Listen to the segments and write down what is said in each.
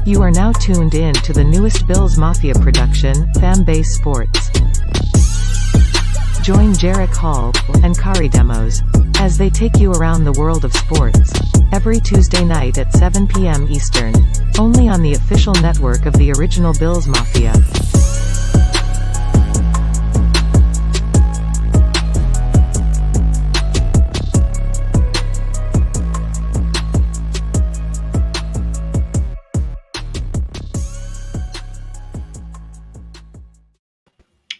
You are now tuned in to the newest Bills Mafia production, Fambase Sports. Join Jarek Hall and Kari Demos as they take you around the world of sports. Every Tuesday night at 7 p.m. Eastern. Only on the official network of the original Bills Mafia.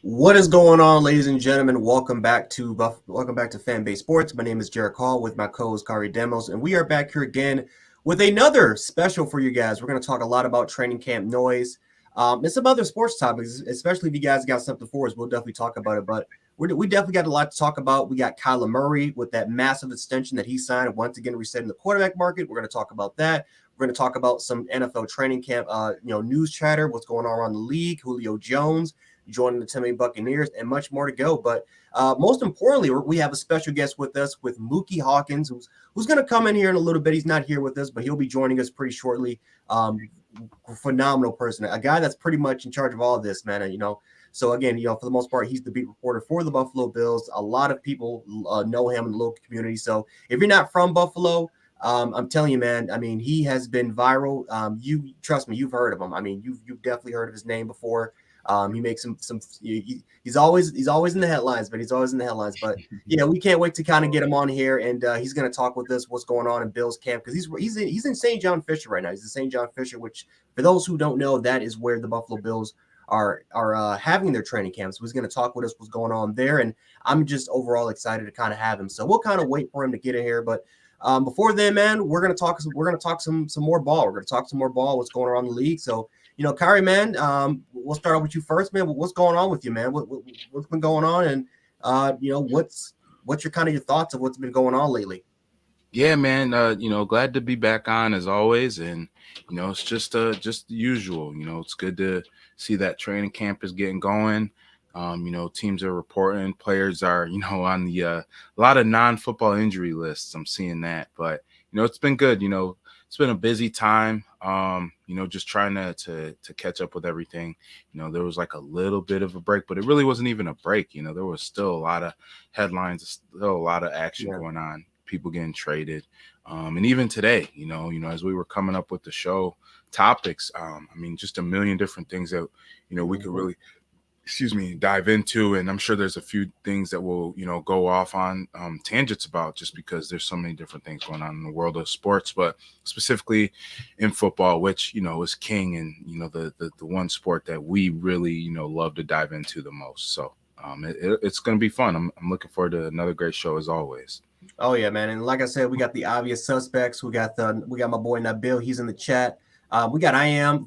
What is going on, ladies and gentlemen? Welcome back to Fambase Sports. My name is Jarek Hall with my co-host Kari Demos, and we are back here again with another special for you guys. We're going to talk a lot about training camp noise and some other sports topics, especially if you guys got something for us. We'll definitely talk about it, but we definitely got a lot to talk about. We got Kyler Murray with that massive extension that he signed, once again resetting the quarterback market. We're going to talk about that. We're going to talk about some NFL training camp, news chatter, what's going on around the league, Julio Jones joining the Tampa Bay Buccaneers, and much more to go. But most importantly, we have a special guest with us with Muki Hawkins, who's going to come in here in a little bit. He's not here with us, but he'll be joining us pretty shortly. Phenomenal person, a guy that's pretty much in charge of all of this, man. So again, for the most part, he's the beat reporter for the Buffalo Bills. A lot of people know him in the local community. So if you're not from Buffalo, I'm telling you, man, I mean, he has been viral. You trust me, you've heard of him. I mean, you've definitely heard of his name before. He makes he's always in the headlines, but yeah, we can't wait to kind of get him on here, and he's going to talk with us what's going on in Bills camp, because he's in St. John Fisher right now. He's in St. John Fisher, which for those who don't know, that is where the Buffalo Bills are having their training camp. So he's going to talk with us what's going on there, and I'm just overall excited to kind of have him. So we'll kind of wait for him to get in here, but before then, man, we're going to talk some more ball. We're going to talk some more ball, what's going around the league. So Kari, man, we'll start off with you first, man. What's going on with you, man? What's been going on, and what's your kind of your thoughts of what's been going on lately? Yeah, man. Glad to be back on as always, and it's just the usual. It's good to see that training camp is getting going. Teams are reporting, players are on the a lot of non-football injury lists. I'm seeing that, but it's been good. It's been a busy time. Just trying to catch up with everything. There was like a little bit of a break, but it really wasn't even a break. There was still a lot of headlines, still a lot of action going on, people getting traded. And even today, as we were coming up with the show topics, just a million different things that, we could really, dive into. And I'm sure there's a few things that we'll, go off on tangents about, just because there's so many different things going on in the world of sports, but specifically in football, which, is king, and, the one sport that we really, love to dive into the most. So it's going to be fun. I'm looking forward to another great show as always. Oh yeah, man. And like I said, we got the obvious suspects. We got my boy Nabil. He's in the chat. We got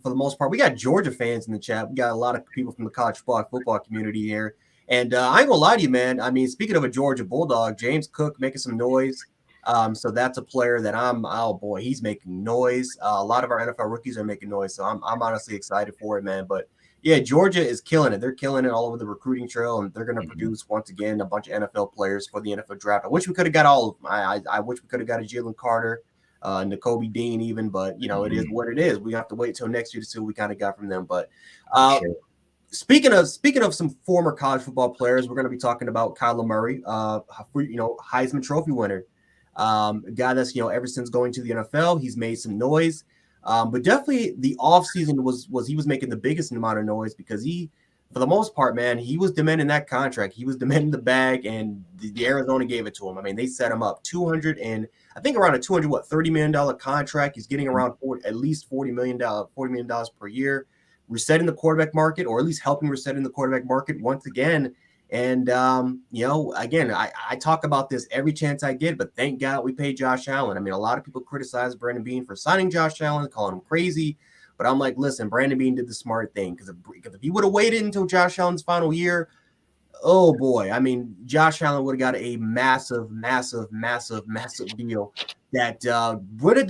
for the most part. We got Georgia fans in the chat. We got a lot of people from the college football community here. And I ain't gonna lie to you, man. I mean, speaking of a Georgia Bulldog, James Cook making some noise. So that's a player that he's making noise. A lot of our NFL rookies are making noise. So I'm honestly excited for it, man. But yeah, Georgia is killing it. They're killing it all over the recruiting trail, and they're going to produce once again a bunch of NFL players for the NFL draft. I wish we could have got all of them. I wish we could have got a Jalen Carter, N'Kobe Dean even, but it is what it is. We have to wait till next year to see what we kind of got from them. But speaking of some former college football players, we're going to be talking about Kyler Murray, Heisman Trophy winner, a guy that's ever since going to the NFL, he's made some noise. But definitely the offseason he was making the biggest amount of noise, because he, for the most part, man, he was demanding that contract. He was demanding the bag, and the Arizona gave it to him. I mean, they set him up around a $30 million contract. He's getting around at least $40 million per year, resetting the quarterback market, or at least helping resetting the quarterback market once again. And, again, I talk about this every chance I get, but thank God we paid Josh Allen. I mean, a lot of people criticize Brandon Beane for signing Josh Allen, calling him crazy. But I'm like, listen, Brandon Beane did the smart thing, because if he would have waited until Josh Allen's final year, oh, boy. I mean, Josh Allen would have got a massive deal that would have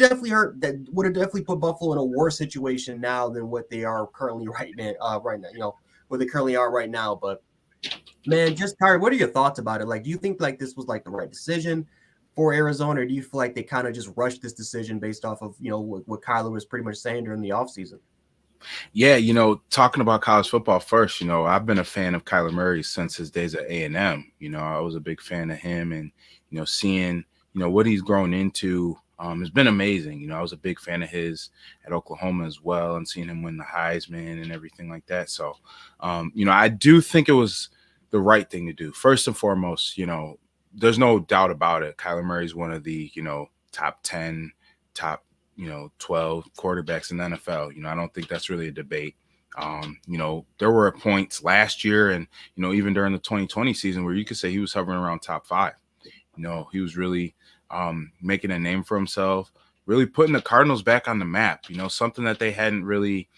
definitely put Buffalo in a worse situation now than what they are currently right now, where they currently are right now. But man, just Kyrie, what are your thoughts about it? Like, do you think like this was like the right decision? for Arizona, or do you feel like they kind of just rushed this decision based off of, what Kyler was pretty much saying during the offseason? Yeah, talking about college football first, I've been a fan of Kyler Murray since his days at A&M. I was a big fan of him, and, seeing, what he's grown into has been amazing. I was a big fan of his at Oklahoma as well, and seeing him win the Heisman and everything like that. So, I do think it was the right thing to do. First and foremost, there's no doubt about it. Kyler Murray is one of the, top 10, top 12 quarterbacks in the NFL. I don't think that's really a debate. There were points last year and, even during the 2020 season where you could say he was hovering around top 5. He was really making a name for himself, really putting the Cardinals back on the map, something that they hadn't really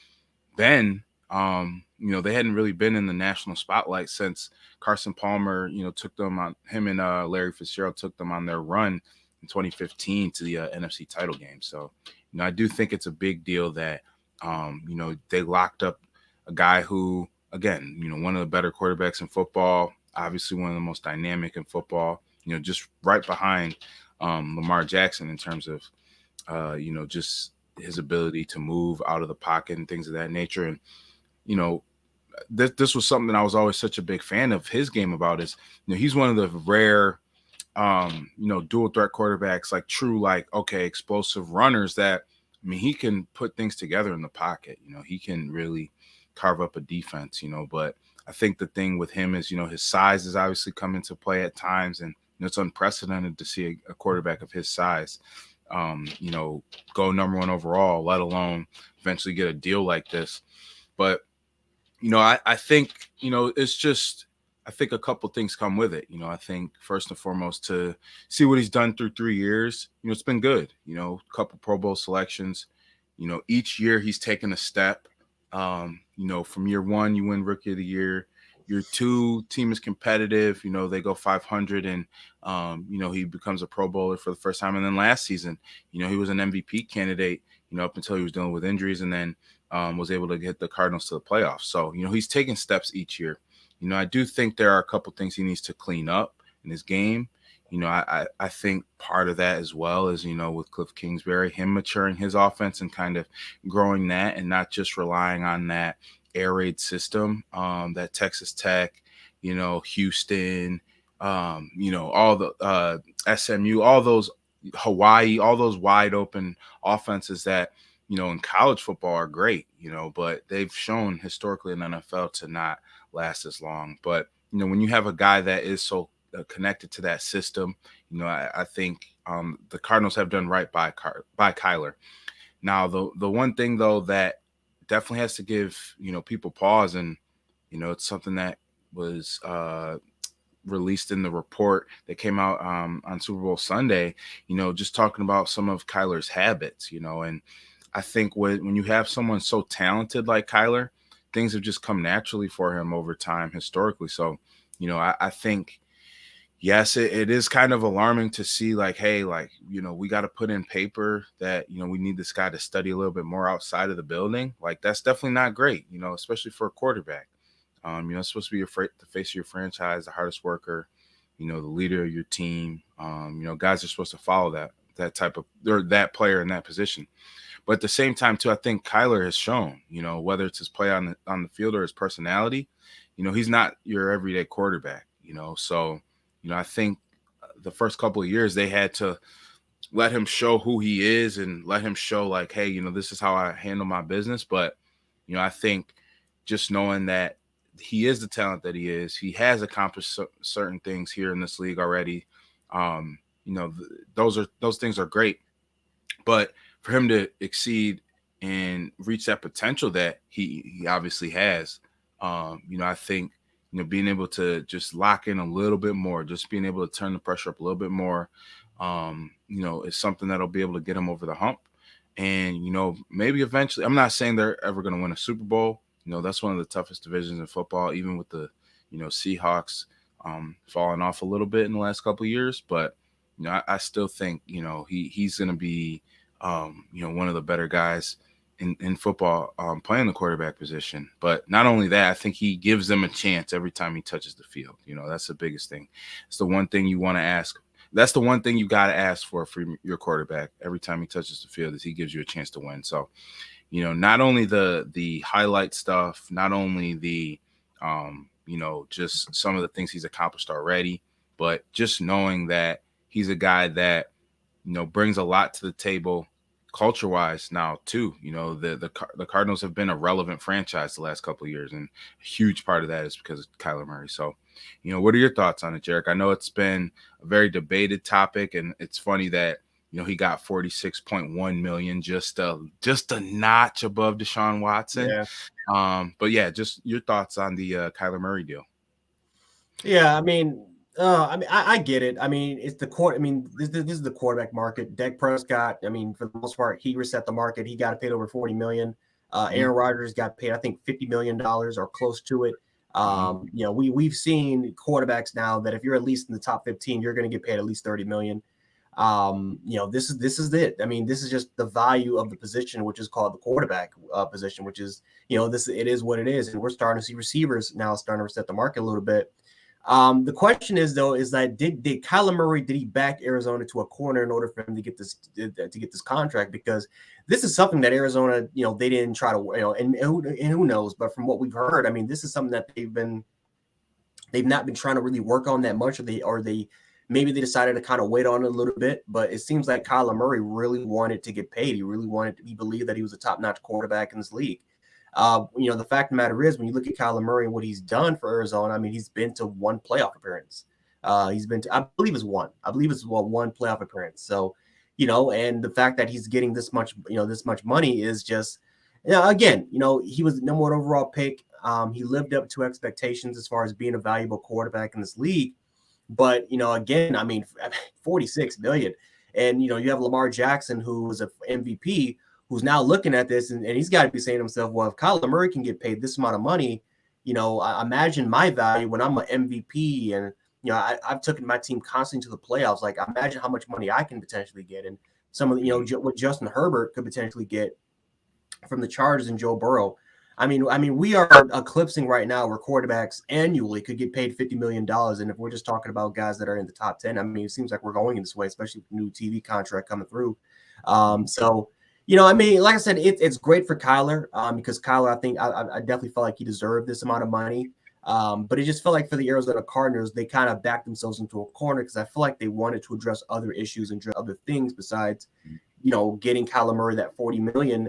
been. They hadn't really been in the national spotlight since Carson Palmer, took them on, him and Larry Fitzgerald took them on their run in 2015 to the NFC title game. So, I do think it's a big deal that, they locked up a guy who, again, one of the better quarterbacks in football, obviously one of the most dynamic in football, just right behind Lamar Jackson in terms of, just his ability to move out of the pocket and things of that nature. And, this was something that I was always such a big fan of his game about is, he's one of the rare, dual threat quarterbacks, like true, like, okay, explosive runners that, he can put things together in the pocket. He can really carve up a defense, but I think the thing with him is, his size has obviously come into play at times, and it's unprecedented to see a quarterback of his size, go number 1 overall, let alone eventually get a deal like this. But, I think, it's just, I think a couple things come with it. I think first and foremost to see what he's done through 3 years, it's been good, a couple Pro Bowl selections, each year he's taken a step. From year 1, you win Rookie of the Year. Year 2, team is competitive. They go 500 and, he becomes a Pro Bowler for the first time. And then last season, he was an MVP candidate, up until he was dealing with injuries, and then was able to get the Cardinals to the playoffs. So, he's taking steps each year. I do think there are a couple things he needs to clean up in his game. I think part of that as well is, with Cliff Kingsbury, him maturing his offense and kind of growing that and not just relying on that air raid system that Texas Tech, Houston, all the SMU, all those Hawaii, all those wide open offenses that, in college football are great, but they've shown historically in the NFL to not last as long. But, when you have a guy that is so connected to that system, I think the Cardinals have done right by Kyler. Now, the one thing, though, that definitely has to give, people pause, and, it's something that was released in the report that came out on Super Bowl Sunday, just talking about some of Kyler's habits, and I think when you have someone so talented like Kyler, things have just come naturally for him over time historically. So, I think, yes, it is kind of alarming to see, like, hey, like, we got to put in paper that, we need this guy to study a little bit more outside of the building. Like, that's definitely not great, especially for a quarterback. It's supposed to be the face of your franchise, the hardest worker, the leader of your team. Guys are supposed to follow that type of, or that player in that position. But at the same time, too, I think Kyler has shown, whether it's his play on the field or his personality, he's not your everyday quarterback, So, I think the first couple of years they had to let him show who he is and let him show, like, hey, this is how I handle my business. But, I think just knowing that he is the talent that he is, he has accomplished certain things here in this league already. Those things are great. But for him to exceed and reach that potential that he obviously has, I think, being able to just lock in a little bit more, just being able to turn the pressure up a little bit more, is something that'll be able to get him over the hump. And, maybe eventually, I'm not saying they're ever going to win a Super Bowl. That's one of the toughest divisions in football, even with the, Seahawks falling off a little bit in the last couple of years. But, I still think, he's going to be, one of the better guys in football playing the quarterback position. But not only that, I think he gives them a chance every time he touches the field. That's the biggest thing. It's the one thing you want to ask. that's the one thing you got to ask for your quarterback every time he touches the field is he gives you a chance to win. So, not only the highlight stuff, not only the just some of the things he's accomplished already, but just knowing that he's a guy that brings a lot to the table culture wise now too. The Cardinals have been a relevant franchise the last couple of years, and a huge part of that is because of Kyler Murray. So, what are your thoughts on it, Jarek? I know it's been a very debated topic, and it's funny that he got $46.1 million, just a notch above Deshaun Watson. Yeah. But yeah, just your thoughts on the Kyler Murray deal. Yeah, I get it. I mean, it's the court. I mean, this is the quarterback market. Dak Prescott, I mean, for the most part, he reset the market. He got paid over $40 million. Aaron Rodgers got paid, I think, $50 million or close to it. We've seen quarterbacks now that if you're at least in the top 15, you're going to get paid at least $30 million. This is it. I mean, this is just the value of the position, which is called the quarterback position, which is, it is what it is. And we're starting to see receivers now starting to reset the market a little bit. The question is, though, is that did Kyler Murray, did he back Arizona to a corner in order for him to get this contract? Because this is something that Arizona, they didn't try to, and who knows, but from what we've heard, I mean, this is something that they've not been trying to really work on that much, or maybe they decided to kind of wait on it a little bit. But it seems like Kyler Murray really wanted to get paid. He believed that he was a top-notch quarterback in this league. The fact of the matter is, when you look at Kyler Murray and what he's done for Arizona, I mean, he's been to one playoff appearance. He's been to, I believe it's one playoff appearance. So, and the fact that he's getting this much money is just, again, he was the number one overall pick. He lived up to expectations as far as being a valuable quarterback in this league. But, again, I mean, 46 million. And, you have Lamar Jackson, who was an MVP, who's now looking at this, and he's got to be saying to himself, well, if Kyler Murray can get paid this amount of money, I imagine my value when I'm an MVP and, I've taken my team constantly to the playoffs. Like, imagine how much money I can potentially get. And some of the, what Justin Herbert could potentially get from the Chargers and Joe Burrow. I mean, we are eclipsing right now where quarterbacks annually could get paid $50 million. And if we're just talking about guys that are in the top 10, I mean, it seems like we're going in this way, especially with the new TV contract coming through. So, I mean, like I said, it's great for Kyler because Kyler, I think I definitely felt like he deserved this amount of money. But it just felt like for the Arizona Cardinals, they kind of backed themselves into a corner because I feel like they wanted to address other issues and other things besides, getting Kyler Murray that $40 million,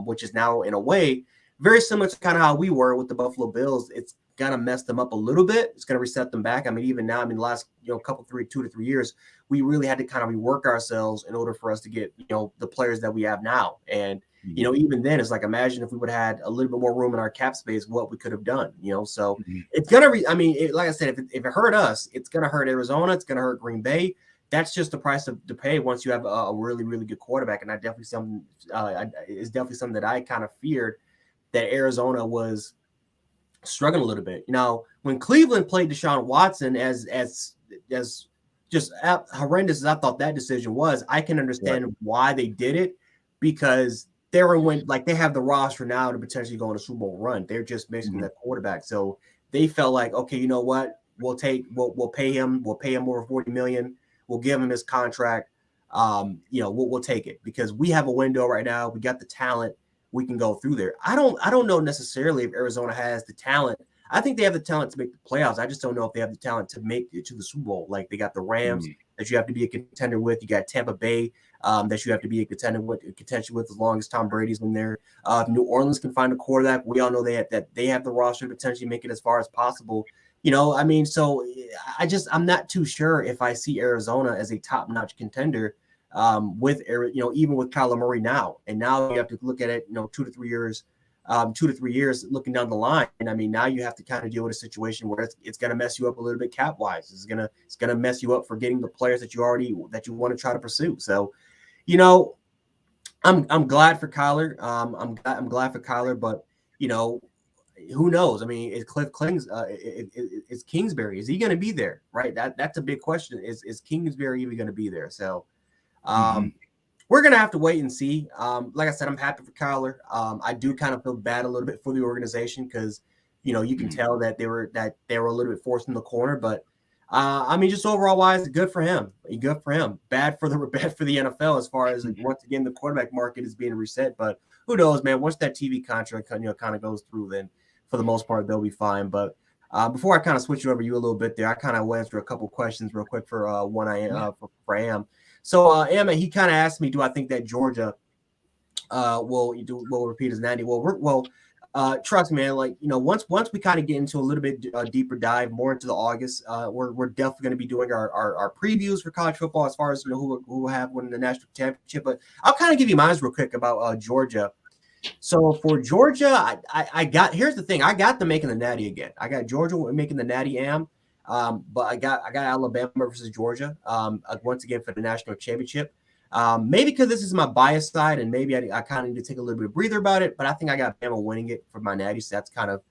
which is now in a way very similar to kind of how we were with the Buffalo Bills. It's going to mess them up a little bit. It's going to reset them back. I mean, even now, the last, 2 to 3 years, we really had to kind of rework ourselves in order for us to get, the players that we have now. And, even then it's like, imagine if we would have had a little bit more room in our cap space, what we could have done, so it's going to, like I said, if it hurt us, it's going to hurt Arizona. It's going to hurt Green Bay. That's just the price to pay once you have a really, really good quarterback. And it's definitely something that I kind of feared that Arizona was struggling a little bit. When Cleveland played Deshaun Watson as just horrendous as I thought that decision was, I can understand why they did it because they have the roster now to potentially go on a Super Bowl run. They're just missing that quarterback. So they felt like, okay, you know what? We'll pay him over $40 million. We'll give him his contract. We'll take it because we have a window right now. We got the talent. We can go through there. I don't know necessarily if Arizona has the talent. I think they have the talent to make the playoffs. I just don't know if they have the talent to make it to the Super Bowl. Like they got the Rams that you have to be a contender with. You got Tampa Bay that you have to be a contender with as long as Tom Brady's in there. New Orleans can find a quarterback. We all know they have the roster to potentially make it as far as possible. So I'm not too sure if I see Arizona as a top-notch contender. Even with Kyler Murray now, and now you have to look at it, 2 to 3 years looking down the line. And I mean, now you have to kind of deal with a situation where it's going to mess you up a little bit cap wise. It's going to mess you up for getting the players that you want to try to pursue. So, I'm glad for Kyler. I'm glad for Kyler, but who knows? I mean, is Cliff Klings, is Kingsbury, is he going to be there? Right. That's a big question. Is Kingsbury even going to be there? So, we're going to have to wait and see. Like I said, I'm happy for Kyler. I do kind of feel bad a little bit for the organization because, you can tell that they were a little bit forced in the corner. But I mean, just overall wise, good for him. Good for him. Bad for the NFL as far as once again the quarterback market is being reset. But who knows, man? Once that TV contract kind of goes through, then for the most part they'll be fine. But before I kind of switch over you a little bit there, I kind of went through a couple questions real quick for one I for Am. So Am, he kind of asked me, do I think that Georgia will repeat as 90? Trust me, man. Like, once we kind of get into a little bit deeper dive more into the August, we're definitely going to be doing our previews for college football as far as who will have won the national championship. But I'll kind of give you mine real quick about Georgia. So for Georgia, here's the thing: I got them making the Natty again. I got Georgia making the Natty but I got Alabama versus Georgia once again for the national championship. Maybe because this is my bias side, and maybe I kind of need to take a little bit of breather about it. But I think I got Bama winning it for my Natty. So that's kind of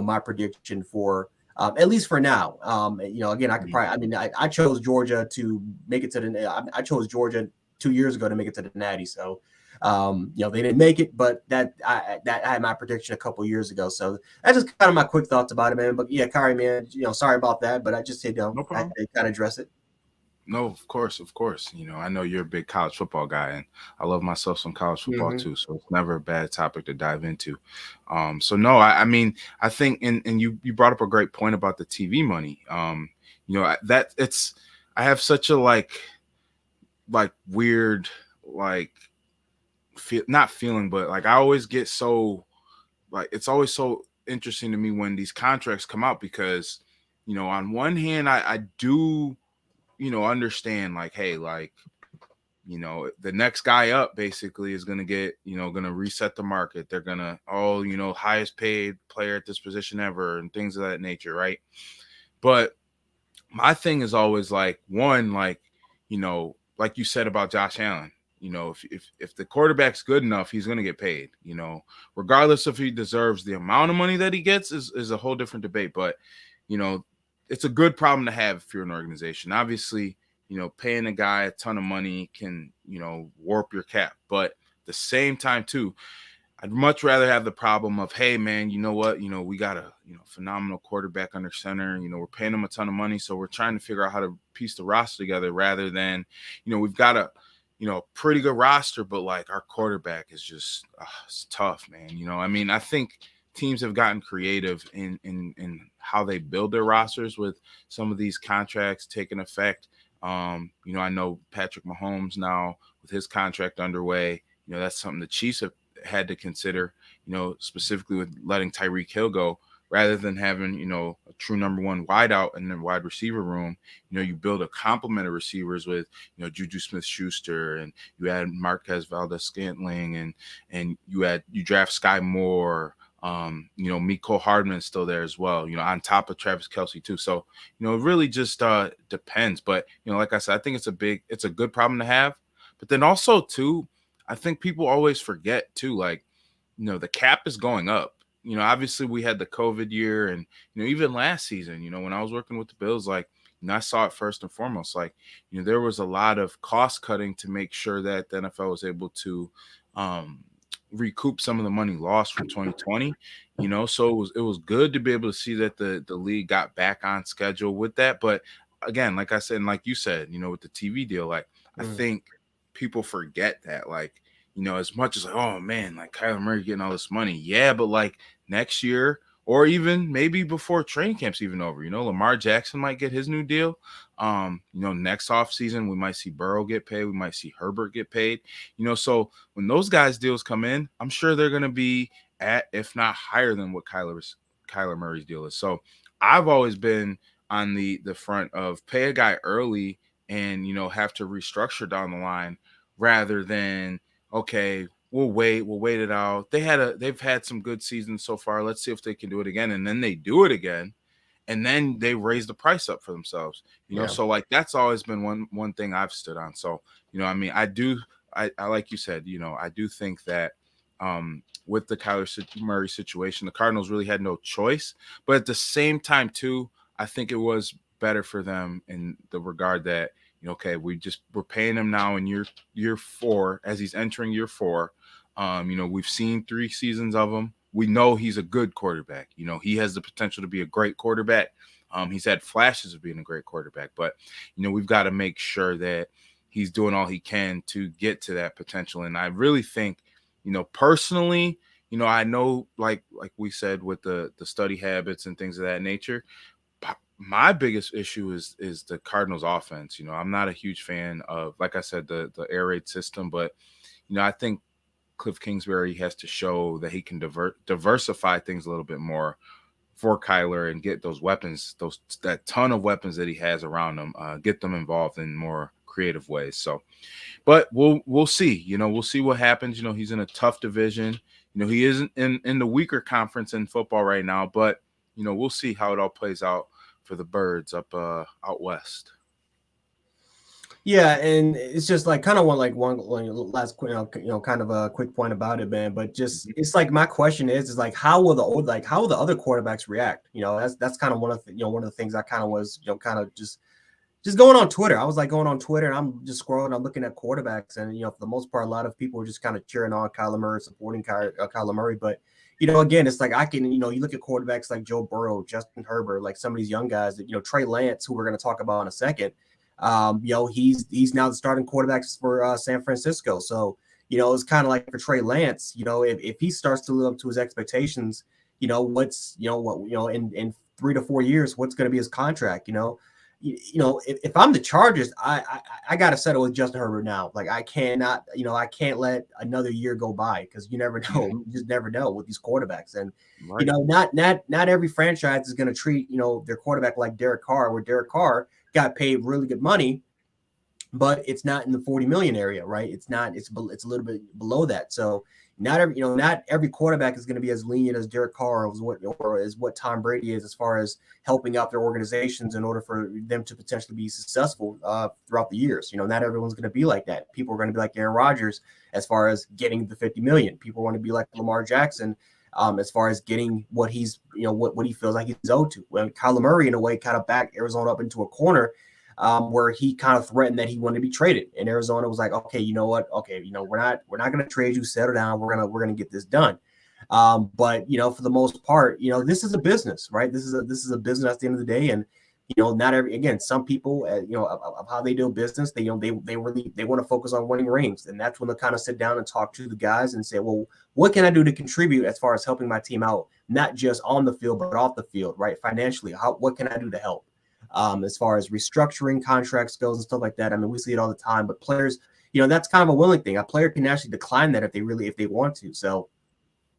my prediction for at least for now. Again, I could probably. I mean, I chose Georgia to make it to the. I chose Georgia 2 years ago to make it to the Natty. So. They didn't make it, but that I had my prediction a couple years ago. So that's just kind of my quick thoughts about it, man. But yeah, Kari, man, sorry about that, but I just said, no problem. I kind of address it. No, of course. I know you're a big college football guy, and I love myself some college football too. So it's never a bad topic to dive into. So no, I mean, I think, and you brought up a great point about the TV money. I have such a like weird not feeling, but like I always get so it's always so interesting to me when these contracts come out because on one hand I do understand hey the next guy up basically is going to get going to reset the market. They're going to highest paid player at this position ever and things of that nature, right? But my thing is always like you said about Josh Allen. If the quarterback's good enough, he's going to get paid, regardless if he deserves the amount of money that he gets is a whole different debate. But, it's a good problem to have if you're an organization. Obviously, paying a guy a ton of money can, warp your cap. But at the same time, too, I'd much rather have the problem of, hey, man, you know what? We got a phenomenal quarterback under center. We're paying him a ton of money. So we're trying to figure out how to piece the roster together rather than, we've got a pretty good roster, but like our quarterback is just it's tough, man. I mean, I think teams have gotten creative in how they build their rosters with some of these contracts taking effect. I know Patrick Mahomes now with his contract underway, that's something the Chiefs have had to consider, specifically with letting Tyreek Hill go. Rather than having, a true number one wideout in the wide receiver room, you build a complement of receivers with, Juju Smith-Schuster, and you add Marquez Valdes-Scantling, and you draft Sky Moore, Mecole Hardman is still there as well, on top of Travis Kelce too. So, it really just depends. But, like I said, I think it's a good problem to have. But then also too, I think people always forget too, the cap is going up. Obviously we had the COVID year and, even last season, when I was working with the Bills, I saw it first and foremost, there was a lot of cost cutting to make sure that the NFL was able to recoup some of the money lost from 2020, so it was good to be able to see that the league got back on schedule with that. But again, like I said, and like you said, with the TV deal, I think people forget that, as much as oh man, Kyler Murray getting all this money. Yeah, but next year or even maybe before training camp's even over, Lamar Jackson might get his new deal. Next offseason, we might see Burrow get paid. We might see Herbert get paid. So when those guys' deals come in, I'm sure they're going to be at, if not higher than what Kyler Murray's deal is. So I've always been on the front of pay a guy early and, have to restructure down the line rather than, okay, we'll wait it out. They've had some good seasons so far. Let's see if they can do it again. And then they do it again. And then they raise the price up for themselves, So that's always been one thing I've stood on. So, I mean, I like you said, I do think that with the Kyler Murray situation, the Cardinals really had no choice. But at the same time, too, I think it was better for them in the regard that, okay, we're paying him now in year 4 as he's entering year 4. We've seen 3 seasons of him. We know he's a good quarterback. He has the potential to be a great quarterback. He's had flashes of being a great quarterback, but we've got to make sure that he's doing all he can to get to that potential. And I really think, personally, I know like we said with the study habits and things of that nature, my biggest issue is the Cardinals offense. I'm not a huge fan of, like I said, the air raid system, but I think Cliff Kingsbury has to show that he can diversify things a little bit more for Kyler and get those weapons, that ton of weapons that he has around him, get them involved in more creative ways. So, but we'll see. We'll see what happens. He's in a tough division. He isn't in the weaker conference in football right now, but we'll see how it all plays out for the Birds up out west. Yeah, and it's just like kind of one last kind of a quick point about it, man. But just it's like my question is like how will the other quarterbacks react? That's kind of one of the things I kind of was kind of just going on Twitter. I was like going on Twitter and I'm just scrolling. I'm looking at quarterbacks, and for the most part, a lot of people are just kind of cheering on Kyler Murray, supporting Kyler Murray. But again, it's like I can you look at quarterbacks like Joe Burrow, Justin Herbert, like some of these young guys that Trey Lance, who we're going to talk about in a second. He's now the starting quarterbacks for San Francisco. So it's kind of like for Trey Lance. If he starts to live up to his expectations, what's in 3 to 4 years, what's going to be his contract? If I'm the Chargers, I got to settle with Justin Herbert now. Like I can't let another year go by because you never know. You just never know with these quarterbacks. And, right. Not every franchise is going to treat, their quarterback like Derek Carr, where Derek Carr got paid really good money, but it's not in the 40 million area, right? It's a little bit below that. So not every quarterback is going to be as lenient as Derek Carr or as what Tom Brady is as far as helping out their organizations in order for them to potentially be successful throughout the years. Not everyone's going to be like that. People are going to be like Aaron Rodgers as far as getting the 50 million. People want to be like Lamar Jackson as far as getting what he's, what he feels like he's owed to. Well, Kyler Murray, in a way, kind of backed Arizona up into a corner where he kind of threatened that he wanted to be traded, and Arizona was like, okay, you know what? Okay, we're not going to trade you. Settle down. We're gonna get this done. But for the most part, this is a business, right? This is a business at the end of the day, and some people, of how they do business, they want to focus on winning rings, and that's when they kind of sit down and talk to the guys and say, well, what can I do to contribute as far as helping my team out, not just on the field but off the field, right? Financially, what can I do to help? As far as restructuring contracts goes and stuff like that. I mean, we see it all the time, but players, that's kind of a willing thing. A player can actually decline that if they want to. So,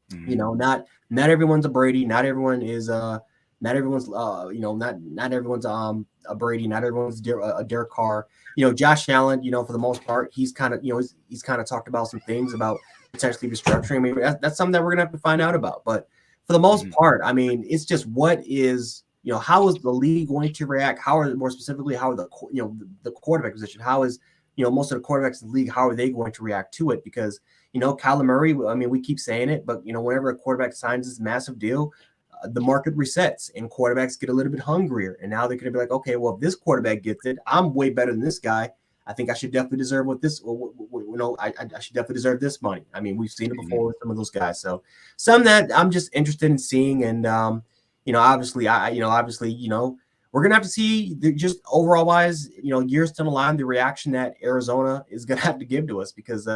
not everyone's a Brady. Not everyone is not everyone's not everyone's a Brady. Not everyone's a Derek Carr. Josh Allen, for the most part, he's kind of he's kind of talked about some things about potentially restructuring. I mean, that's something that we're gonna have to find out about. But for the most part, I mean, it's just how is the league going to react? How are the quarterback position? How is most of the quarterbacks in the league? How are they going to react to it? Because Kyler Murray. I mean, we keep saying it, but whenever a quarterback signs this massive deal, the market resets and quarterbacks get a little bit hungrier. And now they're going to be like, okay, well, if this quarterback gets it, I'm way better than this guy. I think I should definitely deserve I should definitely deserve this money. I mean, we've seen it before with some of those guys. So some that I'm just interested in seeing, and obviously, we're gonna have to see just overall wise, years down the line, the reaction that Arizona is gonna have to give to us because,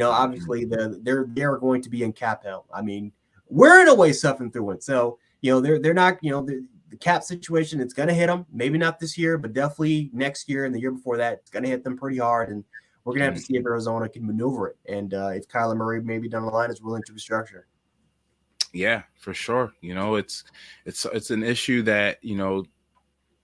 obviously they're going to be in cap hell. I mean, we're in a way suffering through it. So, they're not, the cap situation, it's gonna hit them. Maybe not this year, but definitely next year and the year before that, it's gonna hit them pretty hard. And we're gonna have to see if Arizona can maneuver it, and if Kyler Murray maybe down the line is willing to restructure. Yeah, for sure. It's an issue that,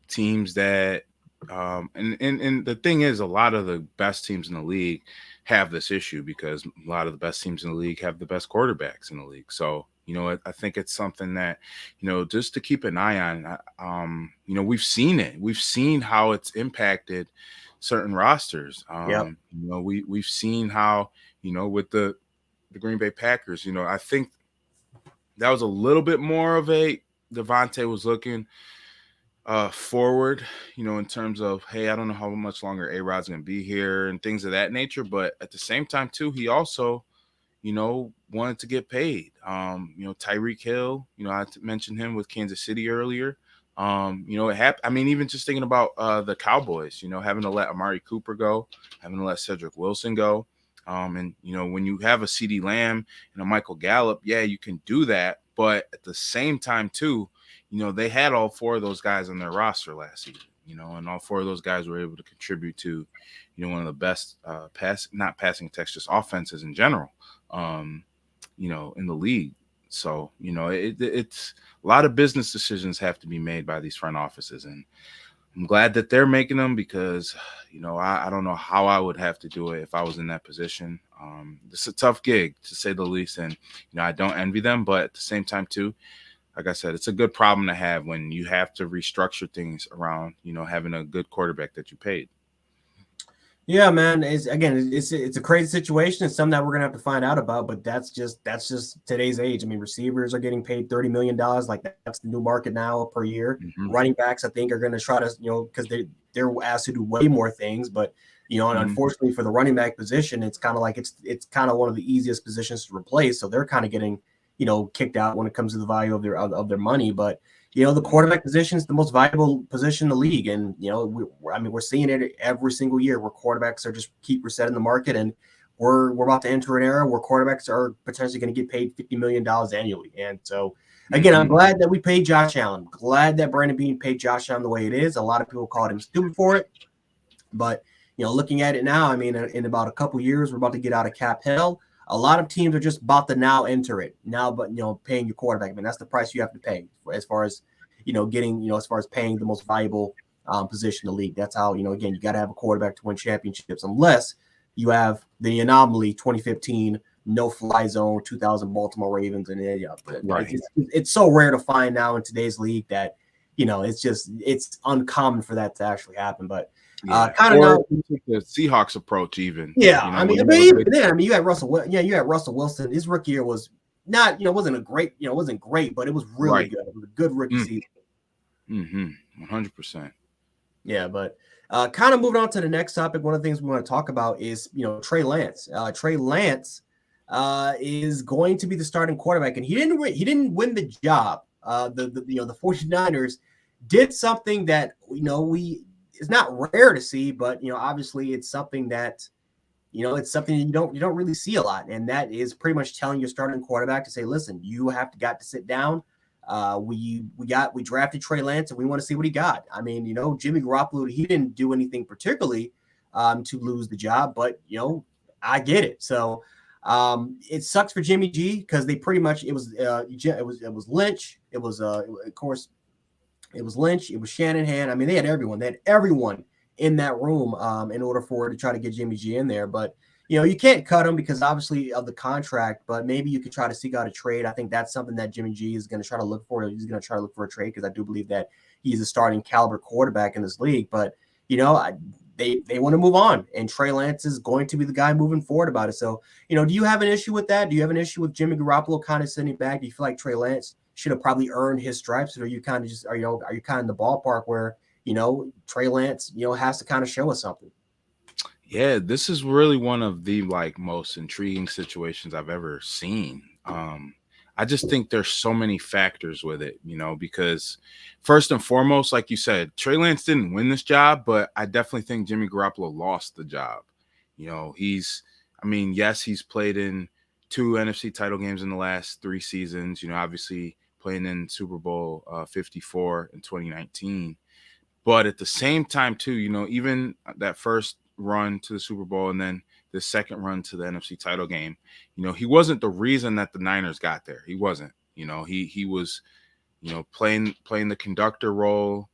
teams that and the thing is, a lot of the best teams in the league have this issue because a lot of the best teams in the league have the best quarterbacks in the league. So, I think it's something that, just to keep an eye on. We've seen it. We've seen how it's impacted certain rosters. We've seen how, with the Green Bay Packers, I think that was a little bit more of a Devontae was looking forward, in terms of, hey, I don't know how much longer A-Rod's going to be here and things of that nature. But at the same time, too, he also, wanted to get paid. Tyreek Hill, I mentioned him with Kansas City earlier. I mean, even just thinking about the Cowboys, having to let Amari Cooper go, having to let Cedric Wilson go. And when you have a CD Lamb and a Michael Gallup, yeah, you can do that. But at the same time, too, they had all four of those guys on their roster last season, and all four of those guys were able to contribute to, one of the best not passing attacks, just offenses in general, in the league. So, it's a lot of business decisions have to be made by these front offices. And I'm glad that they're making them because, I don't know how I would have to do it if I was in that position. It's a tough gig, to say the least. And, I don't envy them. But at the same time, too, like I said, it's a good problem to have when you have to restructure things around, having a good quarterback that you paid. Yeah, man. It's a crazy situation. It's something that we're gonna have to find out about. But that's just today's age. I mean, receivers are getting paid $30 million. Like that's the new market now per year. Mm-hmm. Running backs, I think, are gonna try to, because they're asked to do way more things. But and unfortunately for the running back position, it's kind of like it's kind of one of the easiest positions to replace. So they're kind of getting kicked out when it comes to the value of their money. But the quarterback position is the most valuable position in the league. And, we're seeing it every single year where quarterbacks are just keep resetting the market. And we're about to enter an era where quarterbacks are potentially going to get paid $50 million annually. And so, again, I'm glad that we paid Josh Allen. Glad that Brandon Beane paid Josh Allen the way it is. A lot of people called him stupid for it. But, looking at it now, I mean, in about a couple years, we're about to get out of cap hell. A lot of teams are just about to now enter it now, but paying your quarterback. I mean, that's the price you have to pay as far as getting as far as paying the most valuable position in the league. That's how again, you got to have a quarterback to win championships, unless you have the anomaly 2015 no-fly zone 2000 Baltimore Ravens, and right. It's so rare to find now in today's league that it's uncommon for that to actually happen, but. Kind of the Seahawks approach, even. I mean, even then, I mean, you had Russell. Yeah, you had Russell Wilson. His rookie year was not, wasn't a great, wasn't great, but it was really good. It was a good rookie season. 100%. Yeah, but kind of moving on to the next topic. One of the things we want to talk about is Trey Lance. Trey Lance is going to be the starting quarterback, and he didn't win the job. The 49ers did something that it's not rare to see, but obviously it's something that it's something you don't really see a lot, and that is pretty much telling your starting quarterback to say, listen, you got to sit down. We drafted Trey Lance, and we want to see what he got. I mean, Jimmy Garoppolo, he didn't do anything particularly to lose the job, but I get it. So it sucks for Jimmy G because they pretty much it was Lynch, it was of course. It was Lynch. It was Shanahan. I mean, they had everyone. They had everyone in that room in order for to try to get Jimmy G in there. But, you can't cut him because obviously of the contract, but maybe you could try to seek out a trade. I think that's something that Jimmy G is going to try to look for. He's going to try to look for a trade because I do believe that he's a starting caliber quarterback in this league. But, they want to move on, and Trey Lance is going to be the guy moving forward about it. So, do you have an issue with that? Do you have an issue with Jimmy Garoppolo kind of sitting back? Do you feel like Trey Lance should have probably earned his stripes, or are you kind of just are you kind of in the ballpark where Trey Lance has to kind of show us something? Yeah, this is really one of the most intriguing situations I've ever seen. I just think there's so many factors with it, because first and foremost, like you said, Trey Lance didn't win this job, but I definitely think Jimmy Garoppolo lost the job. Yes, he's played in 2 NFC title games in the last 3 seasons, obviously playing in Super Bowl 54 in 2019. But at the same time, too, even that first run to the Super Bowl and then the second run to the NFC title game, he wasn't the reason that the Niners got there. He wasn't. He was, playing the conductor role,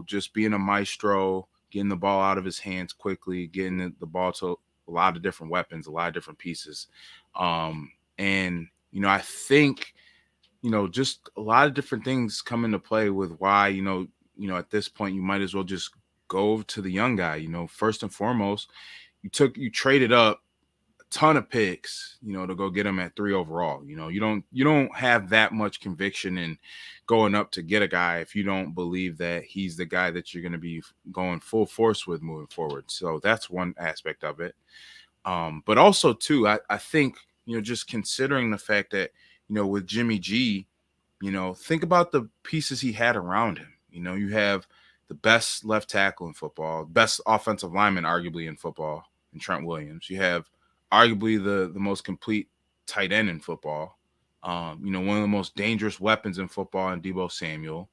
just being a maestro, getting the ball out of his hands quickly, getting the ball to a lot of different weapons, a lot of different pieces. And I think, just a lot of different things come into play with why, at this point, you might as well just go to the young guy. First and foremost, you traded up a ton of picks, to go get him at 3 overall. You don't have that much conviction in going up to get a guy if you don't believe that he's the guy that you're going to be going full force with moving forward. So that's one aspect of it. But also too, I think, just considering the fact that, with Jimmy G, think about the pieces he had around him. You have the best left tackle in football, best offensive lineman arguably in football in Trent Williams. You have arguably the most complete tight end in football. One of the most dangerous weapons in football in Deebo Samuel,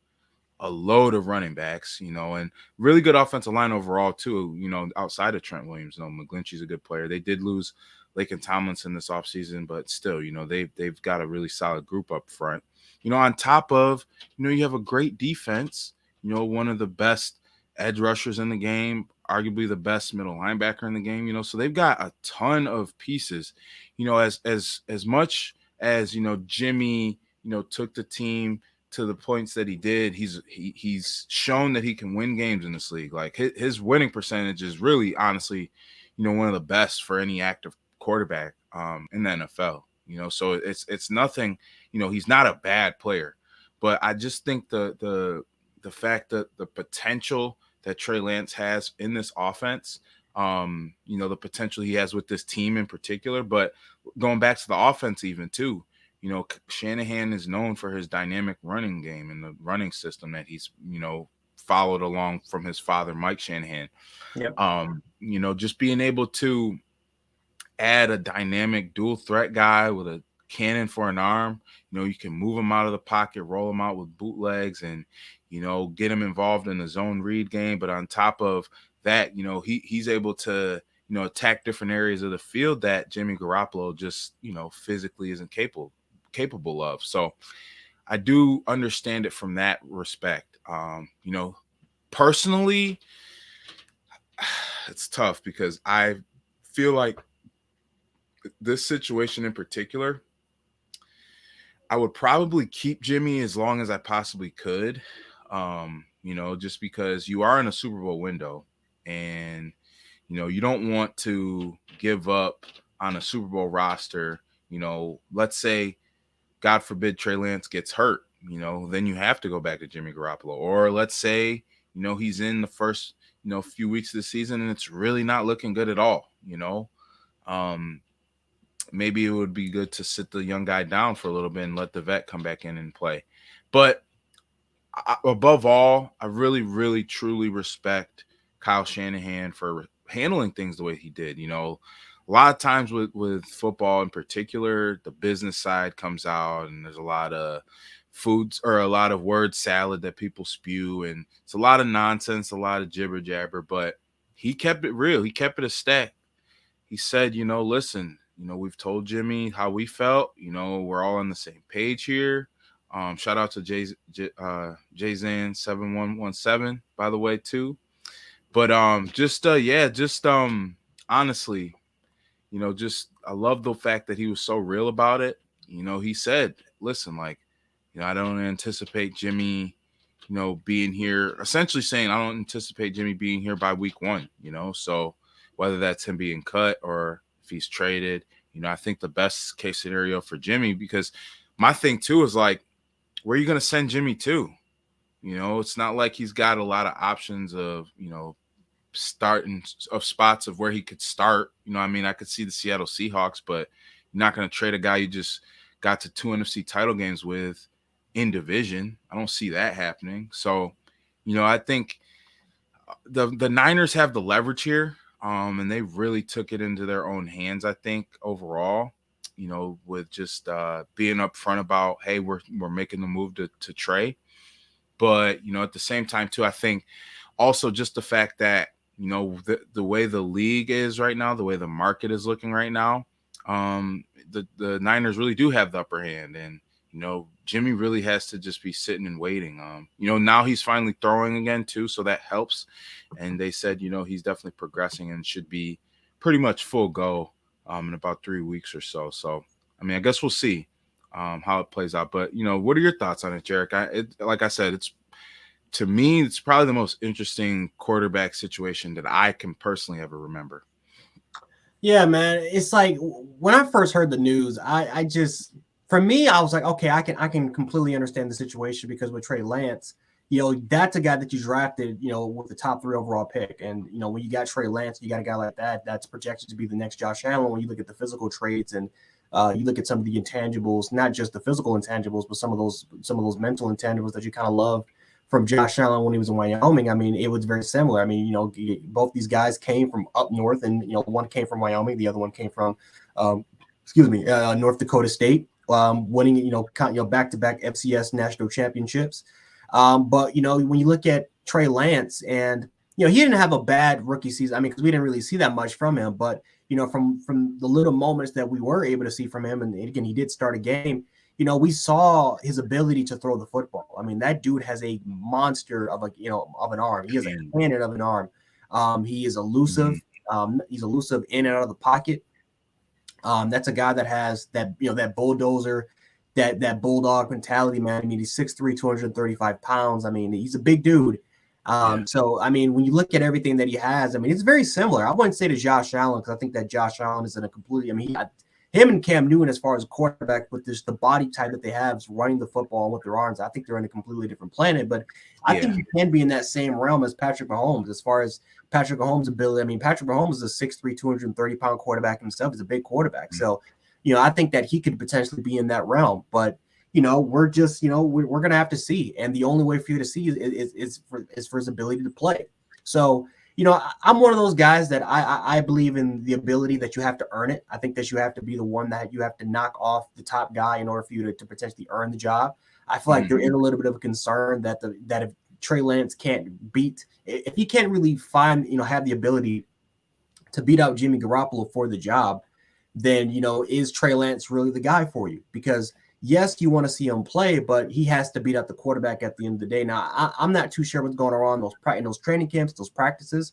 a load of running backs, and really good offensive line overall too, outside of Trent Williams. McGlinchey's a good player. They did lose Laken Tomlinson this offseason, but still, they've got a really solid group up front. On top of, you have a great defense, one of the best edge rushers in the game, arguably the best middle linebacker in the game, so they've got a ton of pieces, as much as, Jimmy, took the team to the points that he did. He's shown that he can win games in this league. Like his winning percentage is really, honestly, one of the best for any active quarterback in the NFL. So it's nothing. He's not a bad player, but I just think the fact that the potential that Trey Lance has in this offense, the potential he has with this team in particular, but going back to the offense even too. Shanahan is known for his dynamic running game and the running system that he's, followed along from his father, Mike Shanahan. Yep. Just being able to add a dynamic dual threat guy with a cannon for an arm, you can move him out of the pocket, roll him out with bootlegs and, get him involved in the zone read game. But on top of that, he's able to, attack different areas of the field that Jimmy Garoppolo just, physically isn't capable of. So I do understand it from that respect. Personally, it's tough because I feel like this situation in particular, I would probably keep Jimmy as long as I possibly could. Just because you are in a Super Bowl window and, you don't want to give up on a Super Bowl roster. Let's say, God forbid, Trey Lance gets hurt, then you have to go back to Jimmy Garoppolo. Or let's say, he's in the first, few weeks of the season and it's really not looking good at all, maybe it would be good to sit the young guy down for a little bit and let the vet come back in and play. But above all, I really, really, truly respect Kyle Shanahan for handling things the way he did. A lot of times with football in particular, the business side comes out and there's a lot of foods or a lot of word salad that people spew. And it's a lot of nonsense, a lot of jibber jabber, but he kept it real. He kept it a stack. He said, listen, we've told Jimmy how we felt, we're all on the same page here. Shout out to Jzan7117, by the way, too. But honestly, I love the fact that he was so real about it. He said, listen, I don't anticipate Jimmy, being here, essentially saying I don't anticipate Jimmy being here by week 1, so whether that's him being cut or if he's traded, I think the best case scenario for Jimmy, because my thing too is where are you going to send Jimmy to? It's not like he's got a lot of options of, starting of spots of where he could start. I could see the Seattle Seahawks, but you're not going to trade a guy you just got to 2 NFC title games with in division. I don't see that happening. So, I think the Niners have the leverage here, and they really took it into their own hands, I think, overall, with just being upfront about, hey, we're making the move to Trey. But, at the same time, too, I think also just the fact that, the way the league is right now, the way the market is looking right now, the Niners really do have the upper hand. And, Jimmy really has to just be sitting and waiting. Now he's finally throwing again, too, so that helps. And they said, he's definitely progressing and should be pretty much full go in about 3 weeks or so. So, I guess we'll see how it plays out. But, what are your thoughts on it, Jarek? Like I said, to me, it's probably the most interesting quarterback situation that I can personally ever remember. Yeah, man. It's like when I first heard the news, I just, for me, I was like, okay, I can completely understand the situation because with Trey Lance, that's a guy that you drafted, with the top 3 overall pick. And, when you got Trey Lance, you got a guy like that, that's projected to be the next Josh Allen when you look at the physical traits and You look at some of the intangibles, not just the physical intangibles, but some of those mental intangibles that you kind of love from Josh Allen when he was in Wyoming. I mean, it was very similar. I mean, both these guys came from up north, and one came from Wyoming, the other one came from, North Dakota State, winning back-to-back FCS national championships. But when you look at Trey Lance, and he didn't have a bad rookie season. I mean, because we didn't really see that much from him, but from the little moments that we were able to see from him, and again, he did start a game. We saw his ability to throw the football. I mean, that dude has a monster of an arm. He has a cannon of an arm. He is elusive. He's elusive in and out of the pocket. That's a guy that has that bulldozer, that bulldog mentality, man. I mean, he's 6'3", 235 pounds. I mean, he's a big dude. So, I mean, when you look at everything that he has, I mean, it's very similar. I wouldn't say to Josh Allen, because I think that Josh Allen is in a completely, I mean, him and Cam Newton, as far as a quarterback, with just the body type that they have, is running the football with their arms, I think they're in a completely different planet. But I think you can be in that same realm as Patrick Mahomes, as far as Patrick Mahomes' ability. I mean, Patrick Mahomes is a 6'3", 230-pound quarterback himself. He's a big quarterback. So, I think that he could potentially be in that realm. But we're just, we're going to have to see. And the only way for you to see is for his ability to play. So, I'm one of those guys that I believe in the ability that you have to earn it. I think that you have to be the one that you have to knock off the top guy in order for you to potentially earn the job. I feel like they're in a little bit of a concern that if Trey Lance can't beat, if he can't really have the ability to beat out Jimmy Garoppolo for the job, then, is Trey Lance really the guy for you? Because yes, you want to see him play, but he has to beat out the quarterback at the end of the day. Now, I'm not too sure what's going on in those training camps, those practices.